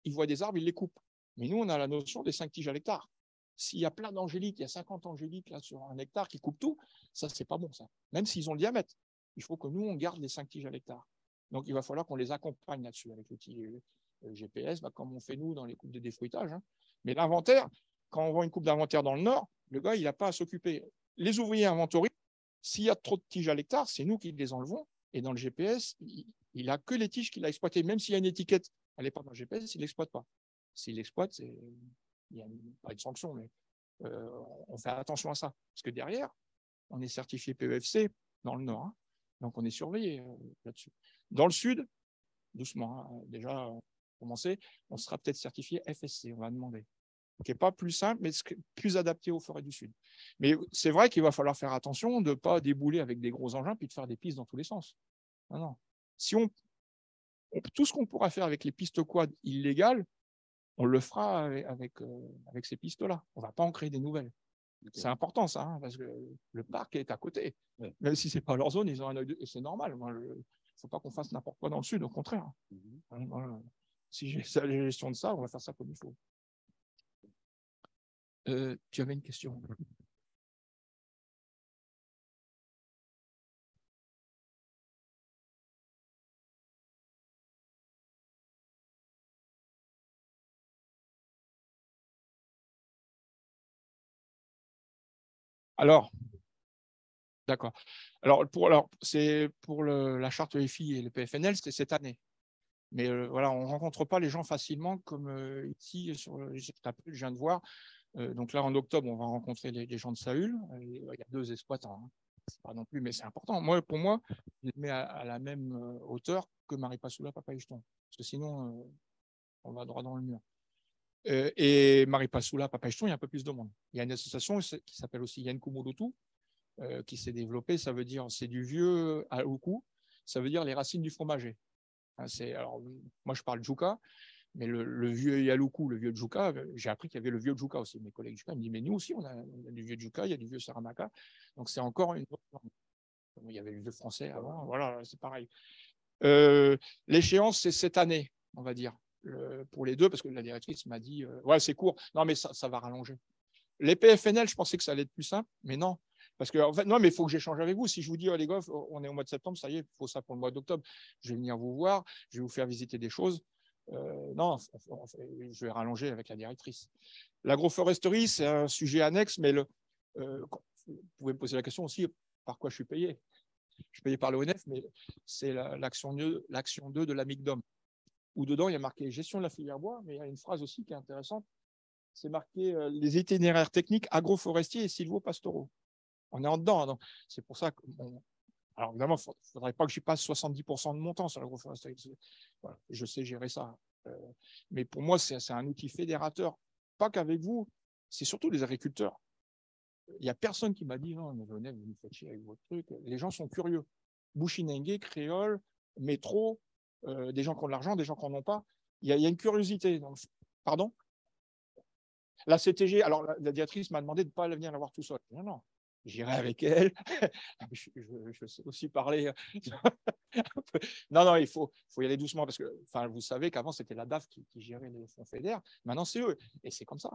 [SPEAKER 2] ils voient des arbres, ils les coupent. Mais nous, on a la notion des 5 tiges à l'hectare. S'il y a plein d'angéliques, il y a 50 angéliques là, sur un hectare qui coupent tout, ça, c'est pas bon, ça. Même s'ils ont le diamètre. Il faut que nous, on garde les 5 tiges à l'hectare. Donc, il va falloir qu'on les accompagne là-dessus avec l'outil GPS, comme on fait nous dans les coupes de défruitage. Hein. Mais l'inventaire, quand on voit une coupe d'inventaire dans le Nord, le gars, il n'a pas à s'occuper. Les ouvriers inventorient. S'il y a trop de tiges à l'hectare, c'est nous qui les enlevons. Et dans le GPS, il n'a que les tiges qu'il a exploitées. Même s'il y a une étiquette, elle n'est pas dans le GPS, il n'exploite pas. S'il l'exploite, il n'y a pas de sanction, mais on fait attention à ça. Parce que derrière, on est certifié PEFC dans le Nord. Hein. Donc, on est surveillé là-dessus. Dans le Sud, doucement, hein, déjà commencé, on sera peut-être certifié FSC, on va demander. Qui n'est pas plus simple, mais plus adapté aux forêts du Sud. Mais c'est vrai qu'il va falloir faire attention de ne pas débouler avec des gros engins puis de faire des pistes dans tous les sens. Non, non. Si tout ce qu'on pourra faire avec les pistes quad illégales, on le fera avec ces pistes-là. On ne va pas en créer des nouvelles. Okay. C'est important, ça, hein, parce que le parc est à côté. Ouais. Même si ce n'est pas leur zone, ils ont un œil et c'est normal. Il ne faut pas qu'on fasse n'importe quoi dans le Sud, au contraire. Voilà. Si j'ai la gestion de ça, on va faire ça comme il faut. Tu avais une question? Alors, d'accord. Alors, pour la charte EFI et le PFNL, c'était cette année. Mais voilà, on ne rencontre pas les gens facilement comme ici, je viens de voir. Donc là, en octobre, on va rencontrer les gens de Saül. Il y a 2 exploitants. Hein. C'est pas non plus, mais c'est important. Pour moi, je les mets à la même hauteur que Maripasoula, Papaichton. Parce que sinon, on va droit dans le mur. Et Maripasoula, Papaichton, il y a un peu plus de monde. Il y a une association qui s'appelle aussi Yann Kumulutu, qui s'est développée. Ça veut dire, c'est du vieux Aluku. Ça veut dire les racines du fromager. Alors, moi, je parle Djouka. Mais le vieux Yaloukou, le vieux Djouka, j'ai appris qu'il y avait le vieux Djouka aussi. Mes collègues Djouka me disent, mais nous aussi, on a du vieux Djouka, il y a du vieux Saramaka. Donc, c'est encore une autre norme. Il y avait le vieux français avant, voilà, c'est pareil. L'échéance, c'est cette année, on va dire, pour les deux, parce que la directrice m'a dit, ouais, c'est court. Non, mais ça va rallonger. Les PFNL, je pensais que ça allait être plus simple, mais non. Parce que, en fait, non, mais il faut que j'échange avec vous. Si je vous dis, oh, les gars, on est au mois de septembre, ça y est, il faut ça pour le mois d'octobre. Je vais venir vous voir, je vais vous faire visiter des choses. Non, je vais rallonger avec la directrice. L'agroforesterie, c'est un sujet annexe, mais vous pouvez me poser la question aussi, par quoi je suis payé? Je suis payé par l'ONF, mais c'est l'action 2 de l'AMICDOM, où dedans, il y a marqué gestion de la filière bois, mais il y a une phrase aussi qui est intéressante. C'est marqué les itinéraires techniques agroforestiers et sylvo-pastoraux. On est en dedans. Hein, c'est pour ça que, bon, alors évidemment, il ne faudrait pas que j'y passe 70% de mon temps sur l'agroforesterie. Voilà, je sais gérer ça. Mais pour moi, c'est un outil fédérateur. Pas qu'avec vous, c'est surtout les agriculteurs. Il n'y a personne qui m'a dit non, mais venez, vous nous faites chier avec votre truc. Les gens sont curieux. Bushinengue, créole, métro, des gens qui ont de l'argent, des gens qui n'en ont pas. Il y a une curiosité. Donc, pardon? La CTG, alors la directrice m'a demandé de ne pas venir la voir tout seul. Non, non, j'irai avec elle. Je sais aussi parler. Non, non, il faut y aller doucement parce que vous savez qu'avant, c'était la DAF qui gérait les fonds fédères. Maintenant, c'est eux. Et c'est comme ça.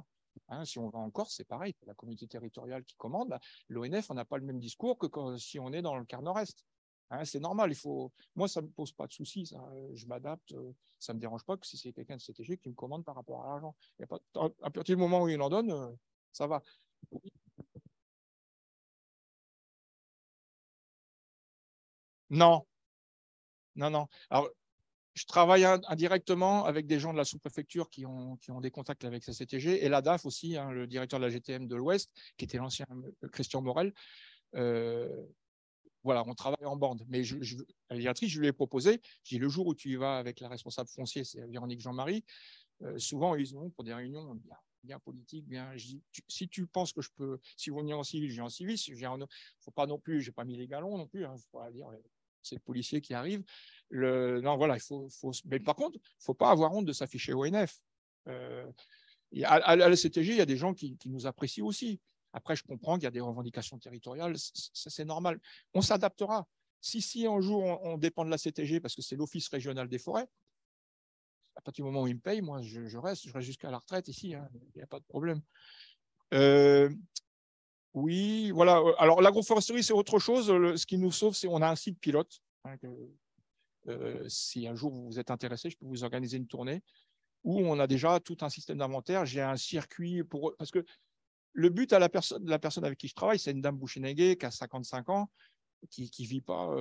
[SPEAKER 2] Hein, si on va en Corse, c'est pareil. La communauté territoriale qui commande. L'ONF, on n'a pas le même discours que si on est dans le quart nord-est. Hein, c'est normal. Moi, ça ne me pose pas de soucis. Je m'adapte. Ça ne me dérange pas que si c'est quelqu'un de CTG qui me commande par rapport à l'argent. À partir du moment où il en donne, ça va. Non, non, non. Alors, je travaille indirectement avec des gens de la sous-préfecture qui ont des contacts avec la CTG et la DAF aussi, hein, le directeur de la GTM de l'Ouest, qui était l'ancien Christian Morel. Voilà, on travaille en bande. Mais la directrice, je lui ai proposé, je dis le jour où tu y vas avec la responsable foncier, c'est Véronique Jean-Marie, souvent ils ont pour des réunions bien politiques, si tu penses que je peux, si vous venez en civil, je viens en civil, si je viens faut pas non plus, j'ai pas mis les galons non plus, hein, faut pas dire c'est le policier qui arrive. Non, voilà, mais par contre, il ne faut pas avoir honte de s'afficher au NF. À la CTG, il y a des gens qui nous apprécient aussi. Après, je comprends qu'il y a des revendications territoriales, ça c'est normal. On s'adaptera. Si un jour on dépend de la CTG parce que c'est l'Office régional des forêts, à partir du moment où ils me payent, moi je reste jusqu'à la retraite ici, hein, il n'y a pas de problème. Oui, voilà. Alors l'agroforesterie, c'est autre chose. Ce qui nous sauve, c'est qu'on a un site pilote. Hein, si un jour vous êtes intéressé, je peux vous organiser une tournée où on a déjà tout un système d'inventaire. J'ai un circuit parce que le but à la personne avec qui je travaille, c'est une dame Bouchénégué qui a 55 ans, qui ne vit pas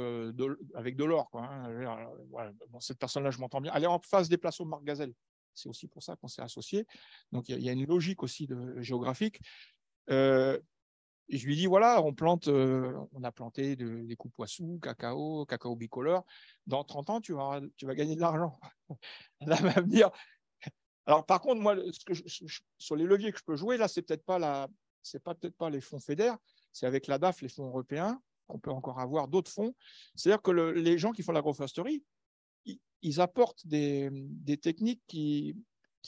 [SPEAKER 2] avec de l'or. Hein. Voilà. Bon, cette personne-là, je m'entends bien. Elle est en face des places au Marc Gazelle. C'est aussi pour ça qu'on s'est associés. Donc, il y a une logique aussi géographique. Et je lui dis, voilà, on a planté des coupes poissons, cacao bicolore. Dans 30 ans, tu vas gagner de l'argent. Elle va me dire. Alors, par contre, moi, sur les leviers que je peux jouer, là, c'est peut-être pas les fonds fédères, c'est avec la DAF, les fonds européens, qu'on peut encore avoir d'autres fonds. C'est-à-dire que les gens qui font l'agroforesterie, ils apportent des techniques qui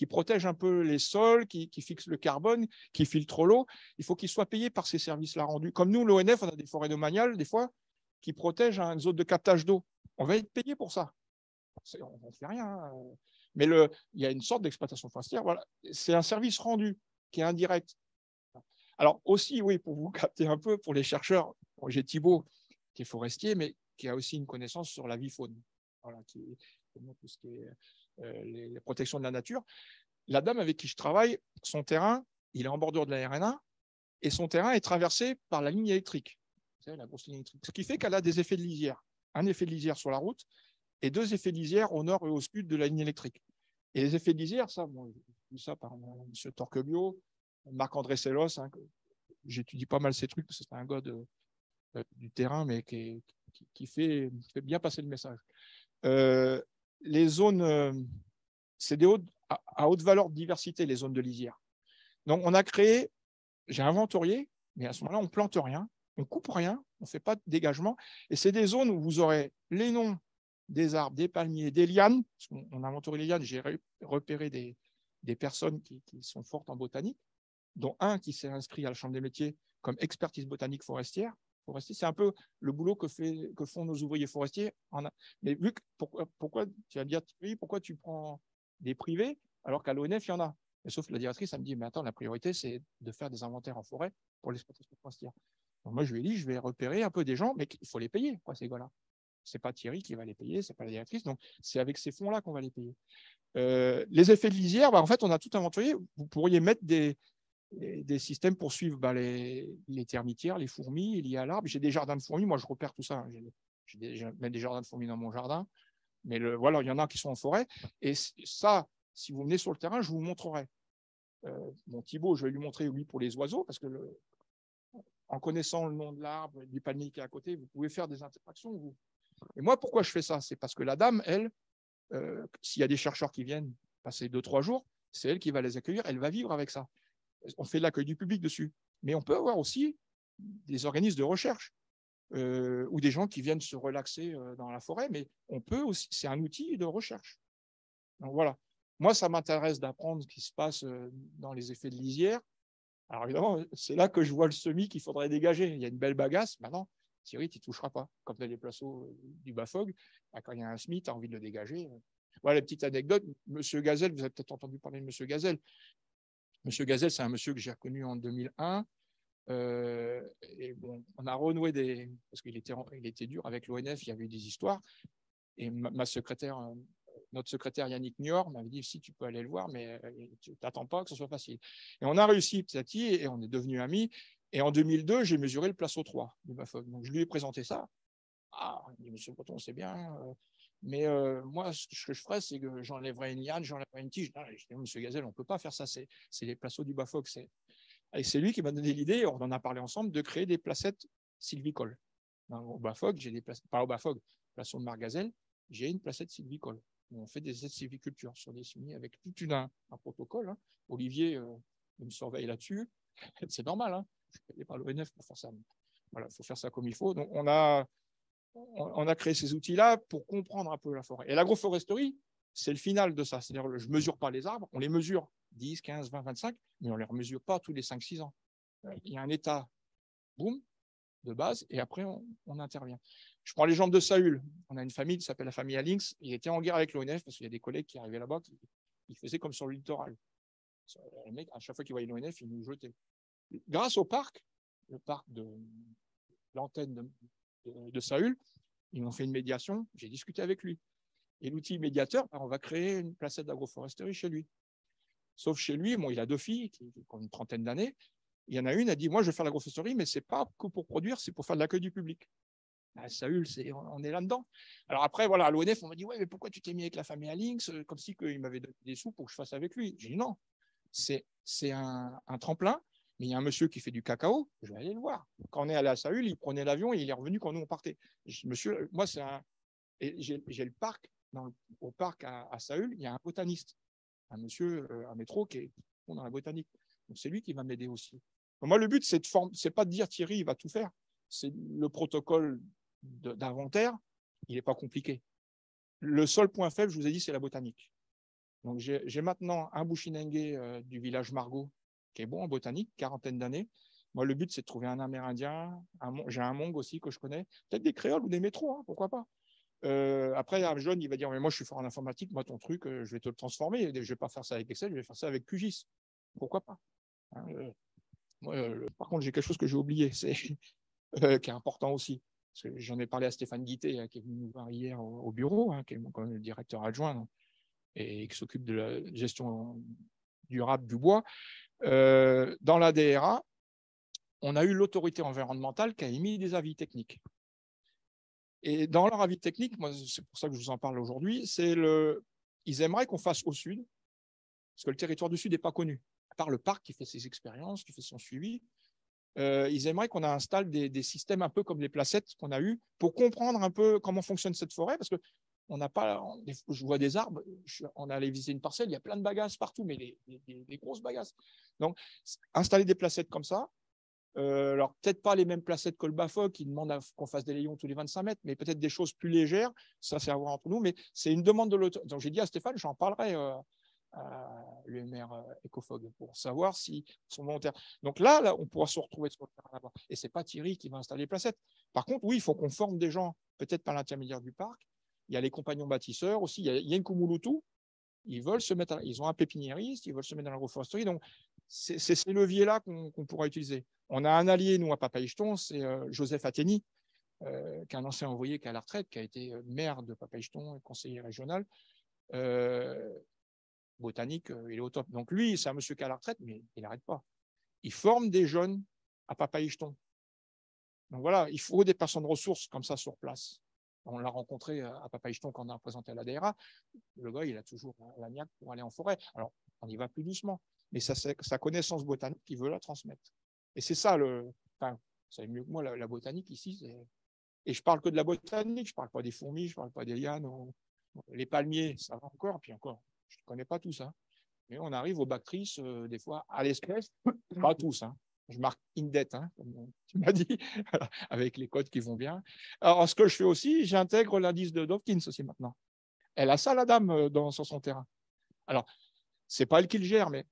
[SPEAKER 2] protègent un peu les sols, qui fixent le carbone, qui filtrent l'eau. Il faut qu'ils soient payés par ces services-là rendus. Comme nous, l'ONF, on a des forêts domaniales, des fois, qui protègent une zone de captage d'eau. On va être payé pour ça. On ne fait rien. Hein. Mais il y a une sorte d'exploitation forestière. Voilà. C'est un service rendu qui est indirect. Alors aussi, oui, pour vous capter un peu, pour les chercheurs, j'ai Thibault, qui est forestier, mais qui a aussi une connaissance sur la vie faune. Voilà, tout ce qui est les protections de la nature. La dame avec qui je travaille, son terrain, il est en bordure de la RN1 et son terrain est traversé par la ligne électrique. Vous savez, la grosse ligne électrique. Ce qui fait qu'elle a des effets de lisière. Un effet de lisière sur la route et 2 effets de lisière au nord et au sud de la ligne électrique. Et les effets de lisière, ça, bon, j'ai vu ça par M. Torquebio, Marc-André Sellos, hein, j'étudie pas mal ces trucs parce que c'est un gars du terrain, mais qui fait bien passer le message. Les zones, c'est à haute valeur de diversité, les zones de lisière. Donc, on a créé, j'ai inventorié, mais à ce moment-là, on ne plante rien, on ne coupe rien, on ne fait pas de dégagement. Et c'est des zones où vous aurez les noms des arbres, des palmiers, des lianes. On a inventorié les lianes, j'ai repéré des personnes qui sont fortes en botanique, dont un qui s'est inscrit à la Chambre des métiers comme expertise botanique forestière. C'est un peu le boulot que font nos ouvriers forestiers. Mais vu que, pourquoi tu vas me dire, oui, pourquoi tu prends des privés alors qu'à l'ONF, il y en a? Mais sauf que la directrice, elle me dit, mais attends, la priorité, c'est de faire des inventaires en forêt pour l'exploitation forestière. Donc moi, je lui ai dit, je vais repérer un peu des gens, mais il faut les payer, quoi, ces gars-là. C'est pas Thierry qui va les payer, c'est pas la directrice. Donc, c'est avec ces fonds-là qu'on va les payer. Les effets de lisière, en fait, on a tout inventorié. Vous pourriez mettre des systèmes pour suivre les termitières, les fourmis liées à l'arbre. J'ai des jardins de fourmis, moi je repère tout ça. J'ai des jardins de fourmis dans mon jardin, mais voilà, il y en a qui sont en forêt. Et ça, si vous venez sur le terrain, je vous montrerai. Mon Thibaut, je vais lui montrer, lui, pour les oiseaux, parce que en connaissant le nom de l'arbre, du palmier qui est à côté, vous pouvez faire des interactions. Et moi, pourquoi je fais ça? C'est parce que la dame, elle, s'il y a des chercheurs qui viennent passer 2-3 jours, c'est elle qui va les accueillir, elle va vivre avec ça. On fait de l'accueil du public dessus. Mais on peut avoir aussi des organismes de recherche ou des gens qui viennent se relaxer dans la forêt, mais on peut aussi, c'est un outil de recherche. Donc voilà. Moi, ça m'intéresse d'apprendre ce qui se passe dans les effets de lisière. Alors évidemment, c'est là que je vois le semis qu'il faudrait dégager. Il y a une belle bagasse. Maintenant, Thierry, tu ne toucheras pas. Quand tu as les placeaux du Bafog, quand il y a un semis, tu as envie de le dégager. Voilà, petite anecdote. Monsieur Gazelle, vous avez peut-être entendu parler de Monsieur Gazelle. Monsieur Gazelle, c'est un monsieur que j'ai reconnu en 2001. Et bon, on a renoué parce qu'il était dur avec l'ONF, il y avait eu des histoires. Et ma secrétaire, notre secrétaire Yannick Nior m'avait dit si tu peux aller le voir, mais tu t'attends pas que ce soit facile. Et on a réussi petit à petit et on est devenus amis. Et en 2002, j'ai mesuré le placeau 3 du Bafog. Donc je lui ai présenté ça. Ah, il dit monsieur Breton, c'est bien. Mais moi, ce que je ferais, c'est que j'enlèverais une liane, j'enlèverais une tige. Non, je dis, monsieur Gazelle, on ne peut pas faire ça. C'est les placeaux du Bafog. Et c'est lui qui m'a donné l'idée, on en a parlé ensemble, de créer des placettes sylvicoles. Au Bafog, j'ai des placettes, pas au Bafog, placeau de Margazelle, j'ai une placette sylvicole. On fait des aides sylviculture sur des semis avec tout un protocole. Hein. Olivier il me surveille là-dessus. C'est normal, hein. Je ne suis payé par l'ONF pour faire ça. Voilà, il faut faire ça comme il faut. Donc, on a créé ces outils-là pour comprendre un peu la forêt. Et l'agroforesterie, c'est le final de ça. C'est-à-dire, je ne mesure pas les arbres, on les mesure 10, 15, 20, 25, mais on ne les mesure pas tous les 5-6 ans. Il y a un état, boum, de base, et après, on intervient. Je prends l'exemple de Saül. On a une famille qui s'appelle la famille Alynx. Il était en guerre avec l'ONF parce qu'il y a des collègues qui arrivaient là-bas qui faisaient comme sur le littoral. Les mecs, à chaque fois qu'ils voyaient l'ONF, ils nous jetaient. Grâce au parc, le parc de l'antenne de Saül, ils m'ont fait une médiation. J'ai discuté avec lui. Et l'outil médiateur, on va créer une placette d'agroforesterie chez lui. Sauf chez lui, bon, il a 2 filles qui ont une trentaine d'années. Il y en a une, a dit, moi, je vais faire l'agroforesterie, mais ce n'est pas que pour produire, c'est pour faire de l'accueil du public. Ah, Saül, on est là-dedans. Alors après, voilà, à l'ONF, on m'a dit, ouais, mais pourquoi tu t'es mis avec la famille Alynx, comme si il m'avait donné des sous pour que je fasse avec lui. J'ai dit, non, c'est un tremplin, mais il y a un monsieur qui fait du cacao, je vais aller le voir. Quand on est allé à Saül, il prenait l'avion et il est revenu quand nous, on partait. Monsieur, moi, et j'ai le parc, au parc à Saül, il y a un botaniste, un monsieur, un métro qui est dans la botanique. Donc c'est lui qui va m'aider aussi. Donc moi, le but, c'est pas de dire Thierry, il va tout faire. C'est le protocole d'inventaire, il n'est pas compliqué. Le seul point faible, je vous ai dit, c'est la botanique. Donc j'ai maintenant un Bushinengue du village Margot qui est bon en botanique, quarantaine d'années. Moi, le but, c'est de trouver un Amérindien. J'ai un Mong aussi que je connais. Peut-être des créoles ou des métros, hein, pourquoi pas. Après, un jeune, il va dire, mais moi, je suis fort en informatique, moi, ton truc, je vais te le transformer. Je ne vais pas faire ça avec Excel, je vais faire ça avec QGIS. Pourquoi pas, hein, moi, par contre, j'ai quelque chose que j'ai oublié, qui est important aussi. J'en ai parlé à Stéphane Guité, qui est venu nous voir hier au bureau, hein, qui est le directeur adjoint donc, et qui s'occupe de la gestion durable du bois. Dans la DRA, on a eu l'autorité environnementale qui a émis des avis techniques. Et dans leur avis technique, moi, c'est pour ça que je vous en parle aujourd'hui, ils aimeraient qu'on fasse au sud, parce que le territoire du sud n'est pas connu. À part le parc qui fait ses expériences, qui fait son suivi, ils aimeraient qu'on installe des systèmes un peu comme les placettes qu'on a eues pour comprendre un peu comment fonctionne cette forêt, parce que on n'a pas, je vois des arbres, on est allé visiter une parcelle, il y a plein de bagasses partout, mais des grosses bagasses. Donc, installer des placettes comme ça, alors peut-être pas les mêmes placettes que le Bafog qui demandent qu'on fasse des layons tous les 25 mètres, mais peut-être des choses plus légères, ça c'est à voir entre nous, mais c'est une demande de l'autorité. Donc j'ai dit à Stéphane, j'en parlerai à l'UMR Ecofog pour savoir si sont volontaires. Donc là, on pourra se retrouver sur le terrain là-bas. Et c'est pas Thierry qui va installer les placettes. Par contre, oui, il faut qu'on forme des gens, peut-être par l'intermédiaire du parc. Il y a les compagnons bâtisseurs aussi, il y a une Kumulutu, ils ont un pépiniériste, ils veulent se mettre dans l'agroforesterie. Donc, c'est ces leviers-là qu'on pourra utiliser. On a un allié, nous, à Papay-Jeton, c'est Joseph Atteni, qui est un ancien envoyé qui est à la retraite, qui a été maire de Papay-Jeton et conseiller régional. Botanique, il est au top. Donc lui, c'est un monsieur qui est à la retraite, mais il n'arrête pas. Il forme des jeunes à Papay-Jeton. Donc voilà, il faut des personnes ressources comme ça sur place. On l'a rencontré à Papay-Jeton quand on a représenté à la DRA. Le gars, il a toujours la niaque pour aller en forêt. Alors, on y va plus doucement, mais sa connaissance botanique, il veut la transmettre. Et c'est ça, enfin, vous savez mieux que moi, la botanique ici. Et je parle que de la botanique, je ne parle pas des fourmis, je ne parle pas des lianes. Les palmiers, ça va encore, puis encore, je ne connais pas tout ça. Mais on arrive aux bactrices, des fois, à l'espèce, pas tous. Hein. Je marque indet, hein, comme tu m'as dit, avec les codes qui vont bien. Alors, ce que je fais aussi, j'intègre l'indice de Dawkins aussi maintenant. Elle a ça, la dame, sur son terrain. Alors, ce n'est pas elle qui le gère, mais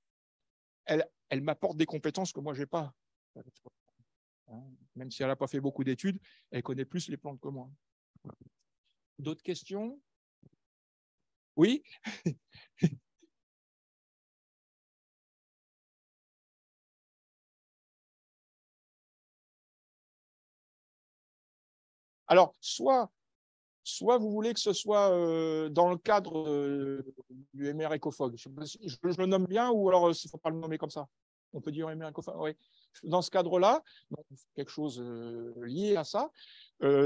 [SPEAKER 2] elle m'apporte des compétences que moi, je n'ai pas. Même si elle n'a pas fait beaucoup d'études, elle connaît plus les plantes que moi. D'autres questions? Oui? Alors, soit vous voulez que ce soit dans le cadre du MR Ecofog. Je le nomme bien ou alors il ne faut pas le nommer comme ça. On peut dire MR Ecofog. Oui. Dans ce cadre-là, quelque chose lié à ça.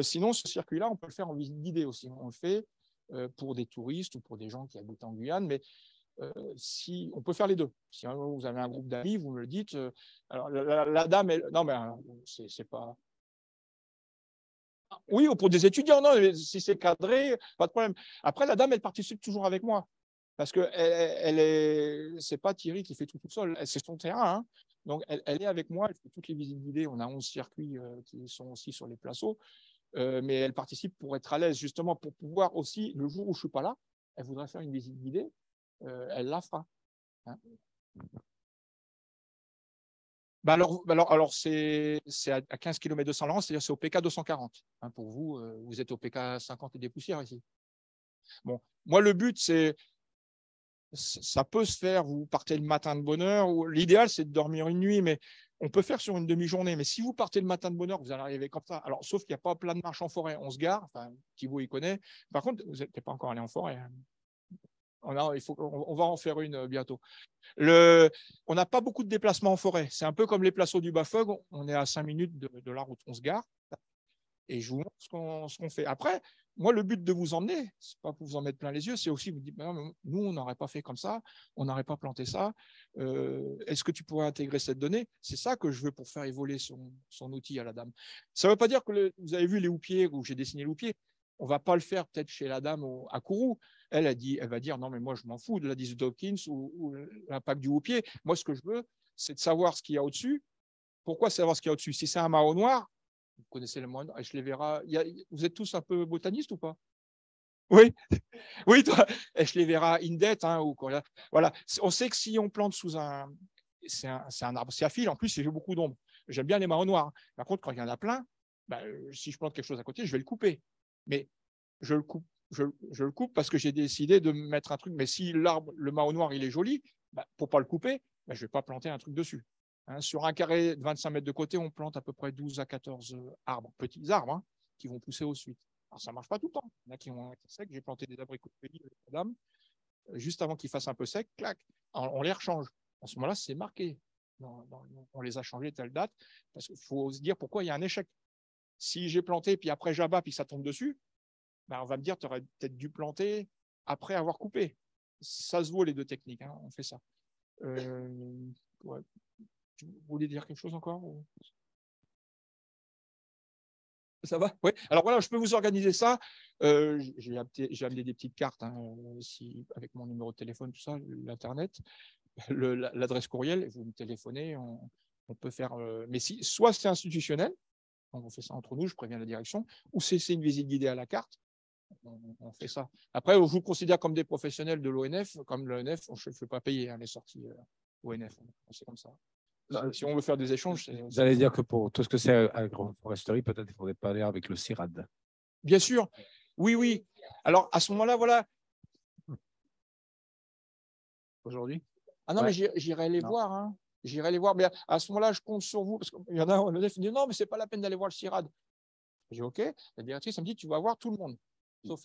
[SPEAKER 2] Sinon, ce circuit-là, on peut le faire en visite guidée aussi. On le fait pour des touristes ou pour des gens qui habitent en Guyane, mais si on peut faire les deux. Si vous avez un groupe d'amis, vous me le dites. Alors la dame, non, mais c'est pas. Oui, ou pour des étudiants, non, si c'est cadré, pas de problème. Après, la dame, elle participe toujours avec moi. Parce que c'est pas Thierry qui fait tout seul, c'est son terrain. Hein. Donc, elle est avec moi, elle fait toutes les visites guidées. On a 11 circuits qui sont aussi sur les placeaux. Mais elle participe pour être à l'aise, justement, pour pouvoir aussi, le jour où je ne suis pas là, elle voudrait faire une visite guidée, elle la fera. Hein. Alors c'est à 15 km de Saint-Laurent, c'est-à-dire c'est au PK 240. Hein, pour vous, vous êtes au PK 50 et des poussières ici. Bon, moi, le but, ça peut se faire, vous partez le matin de bonne heure, l'idéal, c'est de dormir une nuit, mais on peut faire sur une demi-journée. Mais si vous partez le matin de bonne heure, vous allez arriver comme ça. Alors, sauf qu'il n'y a pas plein de marches en forêt. On se gare, enfin, Thibaut, il connaît. Par contre, vous n'êtes pas encore allé en forêt. Hein. On va en faire une bientôt. On n'a pas beaucoup de déplacements en forêt. C'est un peu comme les placeaux du Bafog. On est à 5 minutes de la route. On se gare et je vous montre ce qu'on fait. Après, moi, le but de vous emmener, c'est pas pour vous en mettre plein les yeux, c'est aussi vous dire, nous, on n'aurait pas fait comme ça, on n'aurait pas planté ça. Est-ce que tu pourrais intégrer cette donnée? C'est ça que je veux pour faire évoluer son outil à la dame. Ça ne veut pas dire que vous avez vu les houppiers où j'ai dessiné les houppiers. On ne va pas le faire peut-être chez la dame à Kourou. Elle va dire non, mais moi, je m'en fous de la 10 Dawkins ou l'impact du houppier. Moi, ce que je veux, c'est de savoir ce qu'il y a au-dessus. Pourquoi savoir ce qu'il y a au-dessus? Si c'est un marron noir, vous connaissez le moine, je les verrai. Vous êtes tous un peu botanistes ou pas? Oui, oui, toi, je les verrai indet, hein, ou quoi. Voilà, on sait que si on plante sous c'est un arbre sciaphile, en plus, il fait beaucoup d'ombre. J'aime bien les marrons noirs. Par contre, quand il y en a plein, si je plante quelque chose à côté, je vais le couper. Mais je le coupe, je le coupe parce que j'ai décidé de mettre un truc. Mais si l'arbre, le marron noir, il est joli, pour pas le couper, je ne vais pas planter un truc dessus. Hein, sur un carré de 25 mètres de côté, on plante à peu près 12 à 14 arbres, petits arbres, hein, qui vont pousser au suite. Alors, ça ne marche pas tout le temps. Il y en a qui ont été secs. J'ai planté des abricots de pays avec madame. Juste avant qu'ils fassent un peu sec, clac, on les rechange. En ce moment-là, c'est marqué. On les a changés telle date. Parce qu'il faut se dire pourquoi il y a un échec. Si j'ai planté, puis après j'abats, puis ça tombe dessus, on va me dire, tu aurais peut-être dû planter après avoir coupé. Ça se vaut les deux techniques. Hein, on fait ça. Ouais. Vous voulez dire quelque chose encore ou... Ça va? Oui. Alors voilà, je peux vous organiser ça. J'ai amené des petites cartes hein, avec mon numéro de téléphone, tout ça, l'Internet, l'adresse courriel. Vous me téléphonez, on peut faire. Mais soit c'est institutionnel, on fait ça entre nous, je préviens la direction, ou c'est une visite guidée à la carte. On fait ça. Après, je vous considère comme des professionnels de l'ONF. Comme l'ONF, je ne fais pas payer hein, les sorties ONF. C'est comme ça. Si on veut faire des échanges,
[SPEAKER 1] j'allais dire que pour tout ce que c'est agroforesterie, peut-être il faudrait parler avec le CIRAD.
[SPEAKER 2] Bien sûr, oui, oui. Alors à ce moment-là, voilà.
[SPEAKER 1] Aujourd'hui?
[SPEAKER 2] Ah non, ouais. Mais j'irai les voir. Hein. j'irai les voir. Mais à ce moment-là, je compte sur vous, parce qu'il y en a un, le chef, il dit non, mais c'est pas la peine d'aller voir le CIRAD. J'ai dit OK. La directrice, elle me dit tu vas voir tout le monde. Sauf,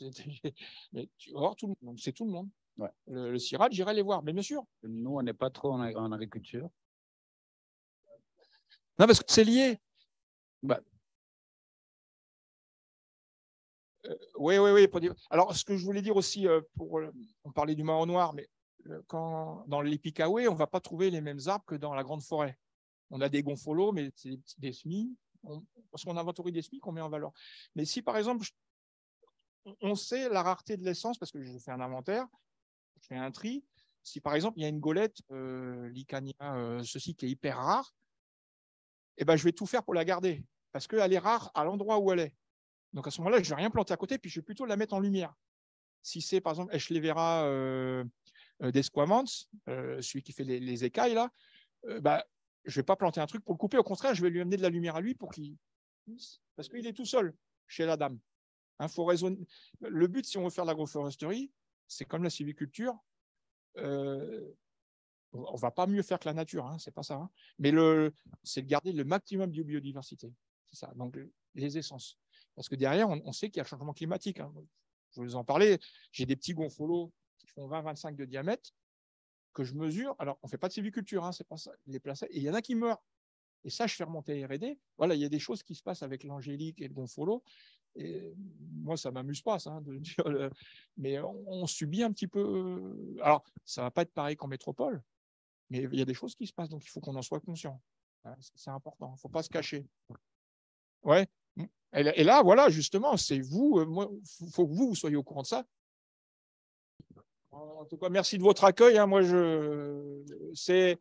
[SPEAKER 2] mais tu vas voir tout le monde. Donc, c'est tout le monde.
[SPEAKER 1] Ouais.
[SPEAKER 2] Le CIRAD, j'irai les voir, mais bien sûr.
[SPEAKER 1] Nous, on n'est pas trop en agriculture.
[SPEAKER 2] Non, parce que c'est lié.
[SPEAKER 1] Bah.
[SPEAKER 2] Oui. Alors, ce que je voulais dire aussi, on parlait du marron noir, mais dans les Picaoué, on ne va pas trouver les mêmes arbres que dans la grande forêt. On a des gonfolos, mais c'est des semis. Parce qu'on inventorie des semis qu'on met en valeur. Mais si, par exemple, on sait la rareté de l'essence, parce que je fais un inventaire, je fais un tri. Si, par exemple, il y a une golette, l'Icania, ceci qui est hyper rare, eh ben, je vais tout faire pour la garder, parce qu'elle est rare à l'endroit où elle est. Donc, à ce moment-là, je ne vais rien planter à côté, puis je vais plutôt la mettre en lumière. Si c'est, par exemple, Eschlevera d'Esquamans, celui qui fait les écailles, là, bah, je ne vais pas planter un truc pour le couper. Au contraire, je vais lui amener de la lumière à lui pour qu'il... Parce qu'il est tout seul chez la dame. Hein, faut raisonner. Le but, si on veut faire de l'agroforesterie, c'est comme la sylviculture. On ne va pas mieux faire que la nature, hein, c'est pas ça. Hein. Mais c'est de garder le maximum de biodiversité. C'est ça. Donc, les essences. Parce que derrière, on sait qu'il y a le changement climatique. Hein. Je vais vous en parler. J'ai des petits gonfolos qui font 20-25 de diamètre que je mesure. Alors, on ne fait pas de sylviculture, hein, c'est pas ça. Les placés, et il y en a qui meurent. Et ça, je fais remonter R&D. Voilà, il y a des choses qui se passent avec l'angélique et le gonfolo. Et moi, ça ne m'amuse pas, ça, de dire mais on subit un petit peu. Alors, ça ne va pas être pareil qu'en métropole, mais il y a des choses qui se passent, donc il faut qu'on en soit conscient. C'est important, il ne faut pas se cacher. Ouais. Et là, voilà, justement, c'est vous, il faut que vous soyez au courant de ça. En tout cas, merci de votre accueil. Hein. Moi, c'est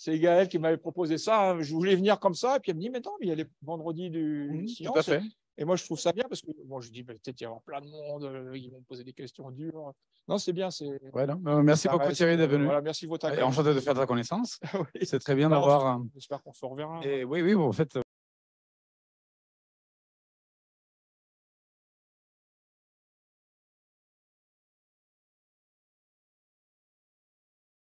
[SPEAKER 2] Gaël qui m'avait proposé ça. Hein. Je voulais venir comme ça, et puis elle me dit, mais non, il y a les vendredis du science.
[SPEAKER 1] Tout à fait.
[SPEAKER 2] Et moi, je trouve ça bien parce que bon, je dis, peut-être il y avoir plein de monde, ils vont me poser des questions dures. Non, c'est bien.
[SPEAKER 1] Ouais, merci beaucoup, Thierry, d'être venu.
[SPEAKER 2] Voilà, merci de votre accueil.
[SPEAKER 1] Enchanté de faire ta connaissance.
[SPEAKER 2] Oui.
[SPEAKER 1] C'est très bien d'avoir.
[SPEAKER 2] J'espère qu'on se reverra.
[SPEAKER 1] Et oui, en fait.